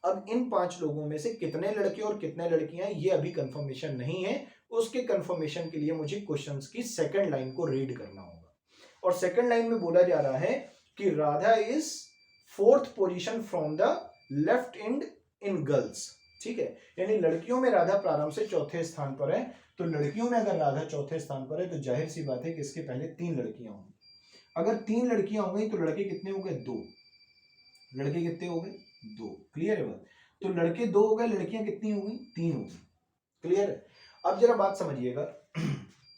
अब इन 5 लोगों में से कितने लड़के और कितने लड़कियां ये अभी कंफर्मेशन नहीं है। उसके कंफर्मेशन के लिए मुझे क्वेश्चंस की सेकंड लाइन को रीड करना होगा, और सेकंड लाइन में बोला जा रहा है कि Radha is 4th position from the left and in girls, ठीक है। यानी लड़कियों में राधा प्रारंभ से चौथे स्थान पर है। तो लड़कियों में अगर राधा चौथे स्थान पर है तो जाहिर सी बात है कि इसके पहले 3 लड़कियां होंगी। अगर 3 लड़कियां हो गई तो लड़के कितने हो गए, 2। लड़के कितने हो गए, 2। क्लियर है बात। तो लड़के 2 हो गए, लड़कियां कितनी हो गई, 3 हो गई। क्लियर है। अब जरा बात समझिएगा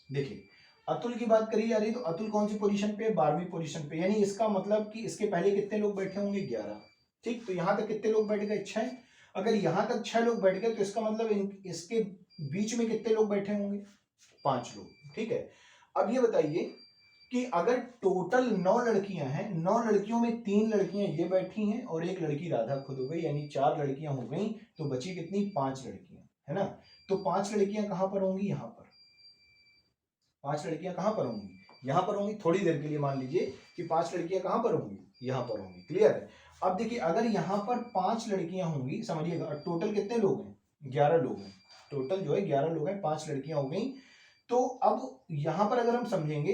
देखिए अतुल की बात करी जा रही है तो अतुल कौन सी पोजीशन पे है, 12वीं पोजीशन पे, यानी इसका मतलब कि इसके पहले कितने लोग बैठे होंगे, 11, ठीक। तो यहां तक कितने लोग बैठ गए, 6। अगर यहां तक 6 लोग बैठ गए तो इसका मतलब इसके बीच में कितने लोग बैठे होंगे? 5 लोग, ठीक है। अब ये बताइए कि अगर टोटल 9 लड़कियां हैं, 9 लड़कियों में 3 लड़कियां ये बैठी हैं और एक लड़की राधा खुद हो गई, यानी 4 लड़कियां हो गई, तो बची कितनी? 5 लड़कियां, है ना। तो 5 लड़कियां कहां पर होंगी? यहां पर। 5 लड़कियां कहां पर होंगी? यहां पर होंगी। थोड़ी देर के लिए मान लीजिए कि 5 लड़कियां कहां पर होंगी? यहां पर होंगी। क्लियर है। अब देखिए अगर यहां पर 5 लड़कियां होंगी, समझिएगा, टोटल कितने लोग हैं? 11 लोग हैं। टोटल जो है 11 लोग हैं, 5 लड़कियां हो गई। तो अब यहां पर अगर हम समझेंगे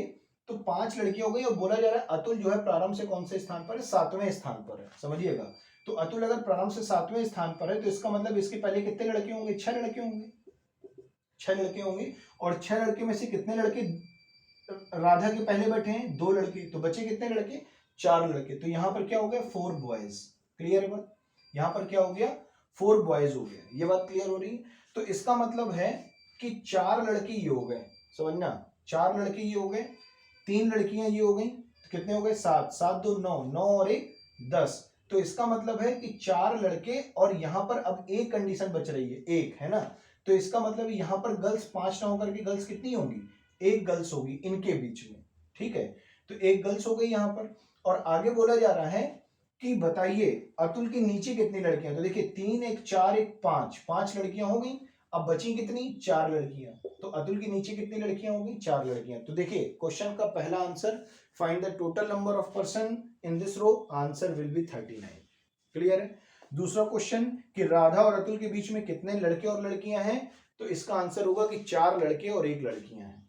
तो 5 लड़कियां हो गई और बोला जा रहा है अतुल जो है प्रारंभ से कौन से स्थान पर है? 7वें स्थान पर है, समझिएगा। तो अतुल अगर प्रारंभ से 7वें स्थान पर है तो इसका मतलब इसके पहले कितने लड़के होंगे? 6 लड़के होंगे। 6 लड़के होंगे। और 6 लड़के में से कितने लड़के राधा के पहले बैठे हैं? 2 लड़के। तो बचे कितने लड़के? 4 लड़के। तो यहां पर क्या हो गया? 4 बॉयज। क्लियर है बात? यहां पर क्या हो गया? 4 बॉयज हो गया। ये बात क्लियर हो रही है? तो इसका मतलब है कि 4 लड़के ये हो गए, समझना। 4 लड़के ये हो गए, 3 लड़कियां ये हो गई, तो कितने हो गए? 7। 7 2 9, 9 और 1 10। तो इसका मतलब है कि 4 लड़के और यहां पर अब एक कंडीशन बच रही है, एक, है ना। तो इसका मतलब यहां पर गर्ल्स 5 ना होकर के गर्ल्स कितनी होंगी? एक गर्ल्स होगी इनके बीच में, ठीक है। तो एक गर्ल्स हो गई यहां पर। और आगे बोला जा रहा है कि बताइए अतुल के नीचे कितनी लड़कियां? तो देखिए 3 1 4 1 5, 5 लड़कियां हो गई। अब बची कितनी? 4 लड़कियां। तो अतुल के नीचे कितनी लड़कियां होंगी? 4 लड़कियां। तो देखिए क्वेश्चन का पहला answer, find the total number of person in this row, answer will be 39। Clear है। दूसरा क्वेश्चन कि राधा और अतुल के बीच में कितने लड़के और लड़कियां हैं? तो इसका आंसर होगा कि 4 लड़के और 1 लड़कियां हैं।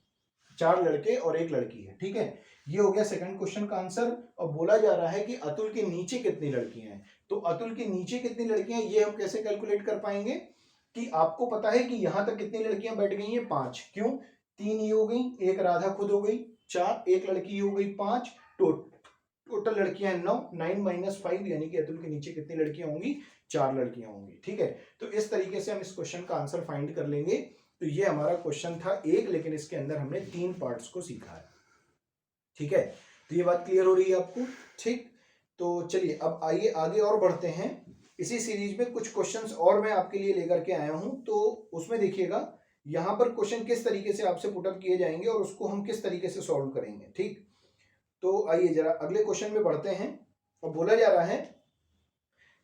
4 लड़के और 1 लड़की है, ठीक है। ये हो गया सेकंड क्वेश्चन का आंसर। और बोला जा रहा है कि अतुल के नीचे कितनी लड़कियां हैं? तो अतुल के नीचे कितनी लड़कियां, ये हम कैसे कैलकुलेट कर पाएंगे कि आपको पता है कि यहां तक कितनी लड़कियां बैठ गई हैं? 5। क्यों? 3 ये हो गई, एक राधा खुद हो गई, 4, एक लड़की हो गई, 5। टोटल लड़कियां 9, 9 - 5, यानी कि अतुल के नीचे कितनी लड़कियां होंगी? 4 लड़कियां होंगी, ठीक है। तो इस तरीके से हम इस क्वेश्चन का आंसर फाइंड कर लेंगे। तो ये हमारा क्वेश्चन था एक, लेकिन इसके अंदर हमने 3 पार्ट्स को सीखा है, ठीक है। तो ये बात क्लियर हो रही है आपको? ठीक। तो चलिए अब आइए आगे और बढ़ते हैं। इसी सीरीज में कुछ क्वेश्चंस और मैं आपके लिए लेकर के आया हूं, तो उसमें देखिएगा यहां पर क्वेश्चन किस तरीके से आपसे पुटअप किए जाएंगे और उसको हम किस तरीके से सॉल्व करेंगे, ठीक। तो आइए जरा अगले क्वेश्चन में बढ़ते हैं। और बोला जा रहा है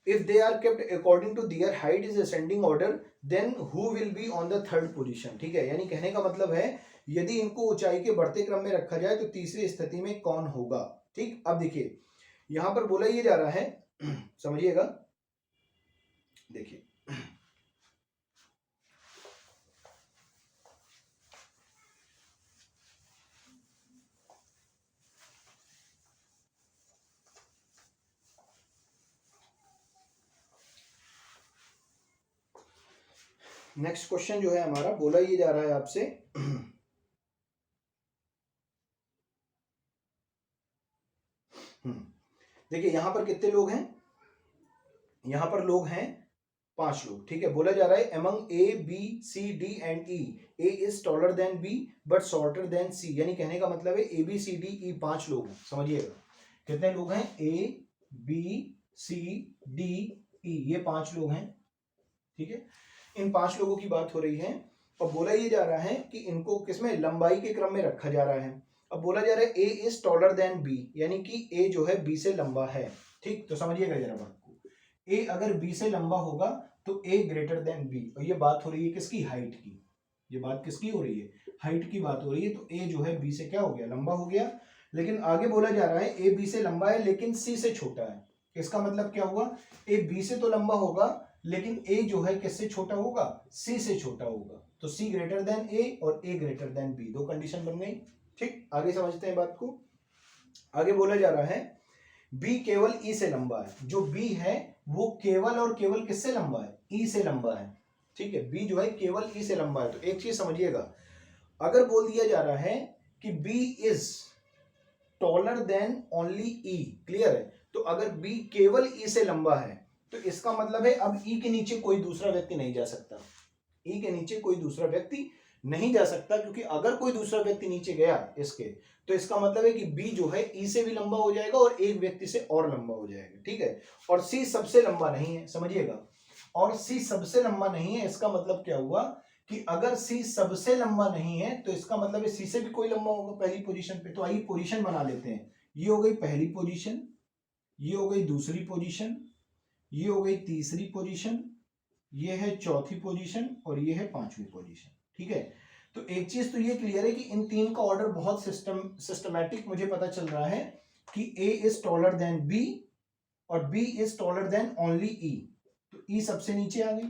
if they are kept according to their height is ascending order then who will be on the third position, ठीक है। यानी कहने का मतलब है यदि इनको ऊंचाई के बढ़ते क्रम में रखा जाए तो तीसरी स्थिति में कौन होगा, ठीक। अब देखिए यहां पर बोला ये जा रहा है, समझिएगा, देखिए नेक्स्ट क्वेश्चन जो है हमारा, बोला ये जा रहा है आपसे देखिए यहां पर कितने लोग हैं? यहां पर लोग हैं 5 लोग, ठीक है। बोला जा रहा है among A, B, C, D and E, A is taller than B but shorter than C, यानी कहने का मतलब है A, B, C, D, E 5 लोग हैं, समझिएगा। कितने लोग हैं? A, B, C, D, E, ये 5 लोग हैं, ठीक है। इन 5 लोगों की बात हो रही है और बोला ये जा रहा है कि इनको किसमें? लंबाई के क्रम में रखा जा रहा है। अब बोला जा रहा है A is taller than B, यानी कि A जो है B से लंबा है, ठीक। तो समझिएगा जरा बात को, A अगर B से लंबा होगा तो A ग्रेटर देन B, और ये बात हो रही है किसकी? हाइट की। ये बात किसकी हो रही है? हाइट की बात हो रही है। तो A जो है B से क्या हो गया? लंबा हो गया। लेकिन आगे बोला जा रहा है A B से लंबा है लेकिन C से छोटा है। इसका मतलब क्या हुआ? A B से तो लंबा होगा लेकिन A जो है किससे छोटा होगा? C से छोटा होगा। तो C ग्रेटर देन A और A ग्रेटर देन B, दो कंडीशन बन गई, ठीक। आगे समझते हैं बात को। आगे बोला जा रहा है B केवल E से लंबा है। जो B है वो केवल और केवल किससे लंबा है? E से लंबा है, ठीक है। B जो है केवल E से लंबा है। तो एक चीज समझिएगा, अगर बोल दिया जा रहा है कि B is taller than only E, clear है। तो अगर B केवल E से लंबा है तो इसका मतलब है अब E के नीचे कोई दूसरा व्यक्ति नहीं जा सकता। E के नीचे कोई दूसरा व्यक्ति नहीं जा सकता, क्योंकि अगर कोई दूसरा व्यक्ति नीचे गया इसके, तो इसका मतलब है कि B जो है E से भी लंबा हो जाएगा और एक व्यक्ति से और लंबा हो जाएगा, ठीक है। और C सबसे लंबा नहीं है, समझिएगा। और C सबसे लंबा नहीं है, इसका मतलब क्या हुआ कि अगर सी सबसे लंबा नहीं है तो इसका मतलब है सी से भी कोई लंबा होगा पहली पोजीशन पे। तो आइए पोजीशन बना लेते हैं। ये हो गई पहली पोजीशन, ये हो गई दूसरी पोजीशन, ये हो गई तीसरी पोजीशन, ये है चौथी पोजीशन और ये है पांचवी पोजीशन। ठीक है, तो एक चीज तो ये क्लियर है कि इन तीन का ऑर्डर बहुत सिस्टमैटिक मुझे पता चल रहा है कि A is taller than B और B is taller than only E. तो ई सबसे नीचे आ गई।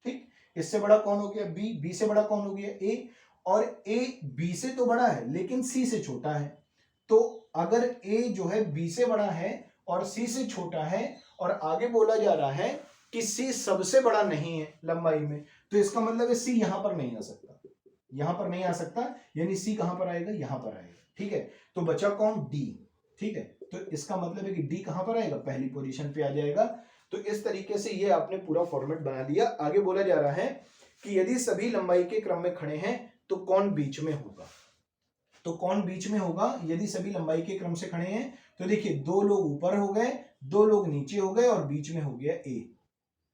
ठीक, इससे बड़ा कौन हो गया बी, बी से बड़ा कौन हो गया ए, और ए बी से तो बड़ा है लेकिन सी से छोटा है। तो अगर ए जो है बी से बड़ा है और सी से छोटा है और आगे बोला जा रहा है कि सी सबसे बड़ा नहीं है लंबाई में, तो इसका मतलब है सी यहां पर नहीं आ सकता, यहां पर नहीं आ सकता, यानी सी कहां पर आएगा, यहां पर आएगा। ठीक है, तो बचा कौन, डी। ठीक है, तो इसका मतलब है कि डी कहां पर आएगा, पहली पोजीशन पे आ जाएगा। तो इस तरीके से ये आपने पूरा फॉर्मेट बना लिया। आगे बोला जा रहा है कि यदि सभी लंबाई के क्रम में खड़े हैं तो कौन बीच में होगा। तो कौन बीच में होगा यदि सभी लंबाई के क्रम से खड़े हैं। तो देखिए, दो लोग ऊपर हो गए, दो लोग नीचे हो गए और बीच में हो गया ए।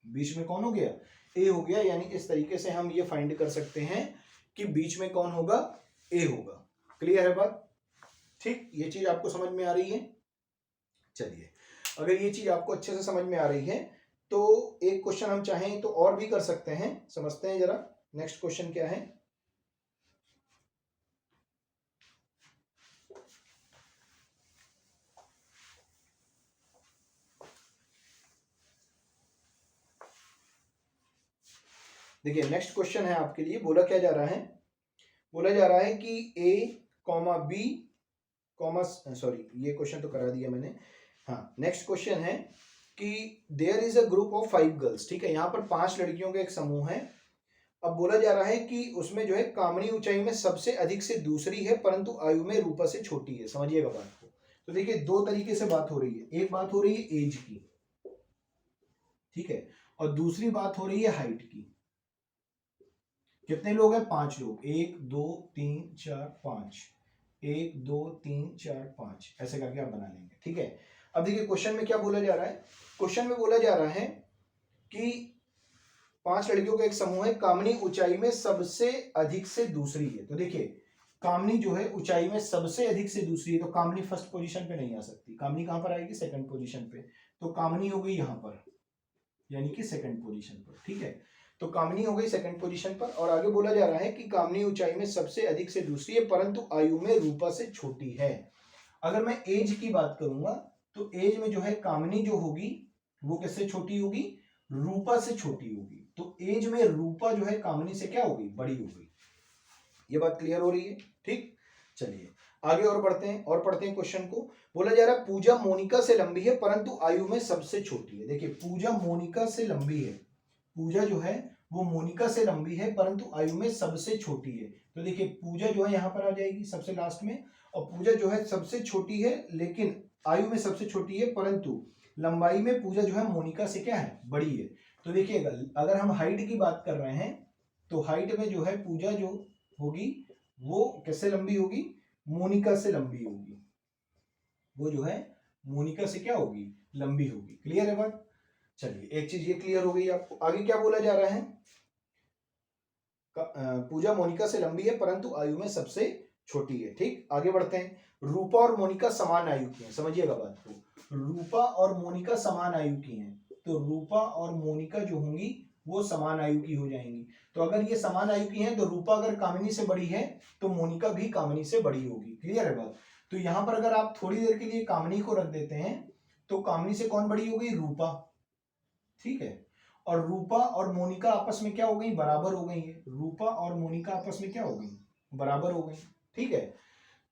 बीच में कौन हो गया, ए हो गया। यानी इस तरीके से हम ये फाइंड कर सकते हैं कि बीच में कौन होगा, ए होगा। क्लियर है बात। ठीक, ये चीज आपको समझ में आ रही है। चलिए, अगर ये चीज आपको अच्छे से समझ में आ रही है तो एक क्वेश्चन हम चाहें तो और भी कर सकते हैं। समझते हैं जरा, नेक्स्ट क्वेश्चन क्या है। देखिए, नेक्स्ट क्वेश्चन है आपके लिए। बोला क्या जा रहा है, बोला जा रहा है कि A comma B comma, sorry ये क्वेश्चन तो करा दिया मैंने। हाँ, नेक्स्ट क्वेश्चन है कि there is a group of 5 girls. ठीक है, यहाँ पर 5 लड़कियों का एक समूह है। अब बोला जा रहा है कि उसमें जो है कामनी ऊंचाई में सबसे अधिक से दूसरी है परंतु आयु में रूपा से छोटी है। समझिएगा बात को। तो देखिए, दो तरीके से बात हो रही है। एक बात हो रही है एज की, ठीक है, और दूसरी बात हो रही है हाइट की। कितने लोग हैं, 5 लोग, 1 2 3 4 5, 1 2 3 4 5, ऐसे करके आप बना लेंगे। ठीक है, अब देखिए क्वेश्चन में क्या बोला जा रहा है। क्वेश्चन में बोला जा रहा है कि 5 लड़कियों का एक समूह है, कामनी ऊंचाई में सबसे अधिक से दूसरी है। तो देखिए, कामनी जो है ऊंचाई में सबसे अधिक से दूसरी है, तो कामनी फर्स्ट पोजीशन पे नहीं आ सकती। कामनी कहां पर आएगी, सेकंड पोजीशन पे। तो कामनी हो गई यहां पर, यानी कि सेकंड पोजीशन पर। ठीक है, तो कामनी हो गई सेकंड पोजीशन पर। और आगे बोला जा रहा है कि कामनी ऊंचाई में सबसे अधिक से दूसरी है परंतु आयु में रूपा से छोटी है। अगर मैं एज की बात करूंगा तो एज में जो है कामनी जो होगी वो किससे छोटी होगी, रूपा से छोटी होगी। तो एज में रूपा जो है कामनी से क्या होगी, बड़ी होगी। ये बात क्लियर हो रही है। ठीक, चलिए आगे और बढ़ते हैं, और पढ़ते हैं क्वेश्चन को। बोला जा रहा है पूजा मोनिका से लंबी है परंतु आयु में सबसे छोटी है। देखिए, पूजा मोनिका से लंबी है, पूजा जो है वो मोनिका से लंबी है परंतु आयु में सबसे छोटी है। तो देखिए, पूजा जो है यहां पर आ जाएगी सबसे लास्ट में, और पूजा जो है सबसे छोटी है लेकिन आयु में सबसे छोटी है, परंतु लंबाई में पूजा जो है मोनिका से क्या है, बड़ी है। तो देखिए, अगर हम हाइट की बात कर रहे हैं तो हाइट में जो है पूजा जो होगी वो किससे लंबी होगी, मोनिका से लंबी होगी। वो जो है मोनिका से क्या होगी, लंबी होगी। क्लियर है बात। चलिए, एक चीज ये क्लियर हो गई आपको। आगे क्या बोला जा रहा है, पूजा मोनिका से लंबी है परंतु आयु में सबसे छोटी है। ठीक, आगे बढ़ते हैं। रूपा और मोनिका समान आयु की हैं। समझिएगा बात को, रूपा और मोनिका समान आयु की हैं। तो रूपा और मोनिका जो होंगी वो समान आयु की हो जाएंगी। तो अगर ये समान आयु की हैं तो रूपा अगर कामिनी से बड़ी है तो मोनिका भी कामिनी से बड़ी होगी। क्लियर है बात। तो यहां पर अगर आप थोड़ी देर के लिए कामिनी को रख देते हैं तो कामिनी से कौन बड़ी हो गई, रूपा। ठीक है, और रूपा और मोनिका आपस में क्या हो गई, बराबर हो गई है। रूपा और मोनिका आपस में क्या हो गई, बराबर हो गई। ठीक है,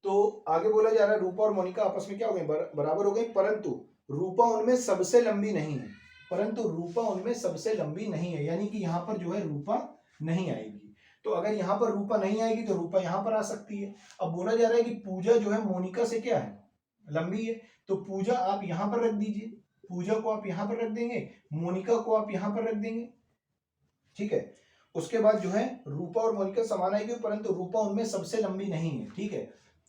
तो आगे बोला जा रहा है रूपा और मोनिका आपस में क्या हो गई, बराबर हो गई, परंतु रूपा उनमें सबसे लंबी नहीं है। परंतु रूपा उनमें सबसे लंबी नहीं है, यानी कि यहां पर जो है रूपा नहीं आएगी। तो अगर यहां पर रूपा नहीं आएगी तो रूपा यहां पर आ सकती है। अब बोला जा रहा है कि पूजा जो है मोनिका से क्या है, लंबी है। तो पूजा आप यहां पर रख दीजिए, पूजा को आप यहां पर रख देंगे, मोनिका को आप यहां पर रख देंगे। ठीक है, उसके बाद जो है रूपा और मोनिका समान आएगी परंतु रूपा उनमें सबसे लंबी नहीं है। ठीक है,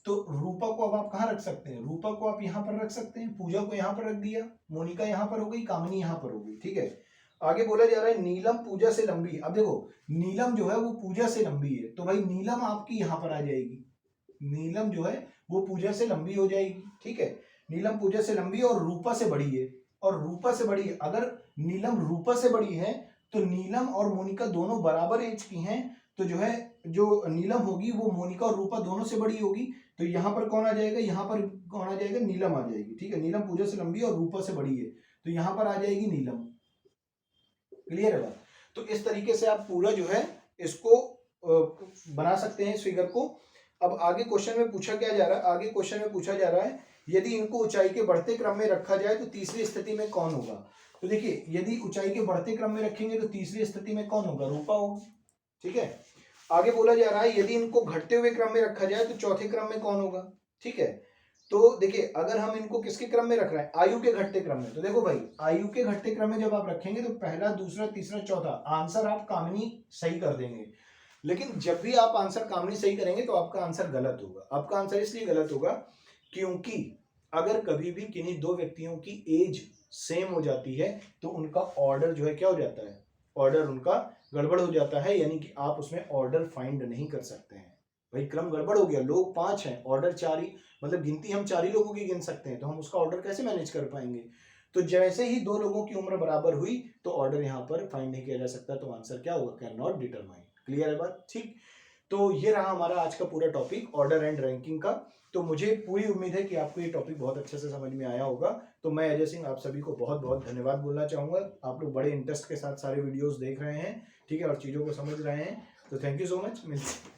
तो रूपा को अब आप कहां रख सकते हैं, रूपा को आप यहां पर रख सकते हैं, पूजा को यहां पर रख दिया, मोनिका यहां पर हो गई, कामिनी यहां पर हो गई। ठीक है, आगे बोला जा रहा है नीलम पूजा से लंबी। अब देखो नीलम जो है वो पूजा से लंबी है, तो भाई नीलम आपकी यहां पर आ जाएगी, नीलम जो है वो पूजा से लंबी हो जाएगी, ठीक है। नीलम पूजा से लंबी और रूपा से बड़ी है, और रूपा से बड़ी है। अगर नीलम रूपा से बड़ी है तो नीलम और मोनिका दोनों बराबर एज की हैं, तो जो है जो नीलम होगी वो मोनिका और रूपा दोनों से बड़ी होगी, तो यहां पर कौन आ जाएगा, यहां पर कौन आ जाएगा, नीलम आ जाएगी, ठीक है। नीलम पूजा से लंबी और रूपा से बड़ी है, तो यहां पर आ जाएगी नीलम। क्लियर है बात? तो इस तरीके से आप पूरा जो है इसको बना सकते हैं इस फिगर को। अब आगे क्वेश्चन में पूछा क्या जा रहा है, आगे क्वेश्चन में पूछा जा रहा है यदि इनको ऊंचाई के बढ़ते क्रम में रखा जाए तो तीसरी स्थिति में कौन होगा। तो देखिए यदि ऊंचाई के बढ़ते क्रम में रखेंगे तो तीसरी स्थिति में कौन होगा, रूपा होगा, ठीक है। आगे बोला जा रहा है यदि इनको घटते हुए क्रम में रखा जाए तो चौथे क्रम में कौन होगा, ठीक है। तो देखिए अगर हम इनको किसके क्रम में रख रहे हैं, आयु के घटते क्रम में, तो देखो भाई आयु के घटते क्रम में जब आप रखेंगे तो पहला दूसरा तीसरा चौथा आंसर आप कामनी सही कर देंगे। लेकिन जब भी आप आंसर कामनी सही करेंगे तो आपका आंसर गलत होगा। आपका आंसर इसलिए गलत होगा क्योंकि अगर कभी भी किन्हीं दो व्यक्तियों की एज सेम हो जाती है तो उनका ऑर्डर जो है क्या हो जाता है, ऑर्डर उनका गड़बड़ हो जाता है, यानी कि आप उसमें ऑर्डर फाइंड नहीं कर सकते हैं। भाई क्रम गड़बड़ हो गया, लोग 5 हैं, ऑर्डर 4 ही, मतलब गिनती हम 4 ही लोगों की गिन सकते हैं, तो हम उसका ऑर्डर कैसे मैनेज कर पाएंगे। तो जैसे ही दो लोगों की उम्र बराबर हुई तो ऑर्डर यहाँ पर फाइंड नहीं किया जा सकता, तो आंसर क्या होगा, कैन नॉट डिटरमाइन। क्लियर है बात, ठीक। तो ये रहा हमारा आज का पूरा टॉपिक ऑर्डर एंड रैंकिंग का। तो मुझे पूरी उम्मीद है कि आपको ये टॉपिक बहुत अच्छे से समझ में आया होगा। तो मैं अजय सिंह आप सभी को बहुत बहुत धन्यवाद बोलना चाहूंगा। आप लोग बड़े इंटरेस्ट के साथ सारे वीडियोस देख रहे हैं, ठीक है, और चीज़ों को समझ रहे हैं, तो थैंक यू सो मच। मिलते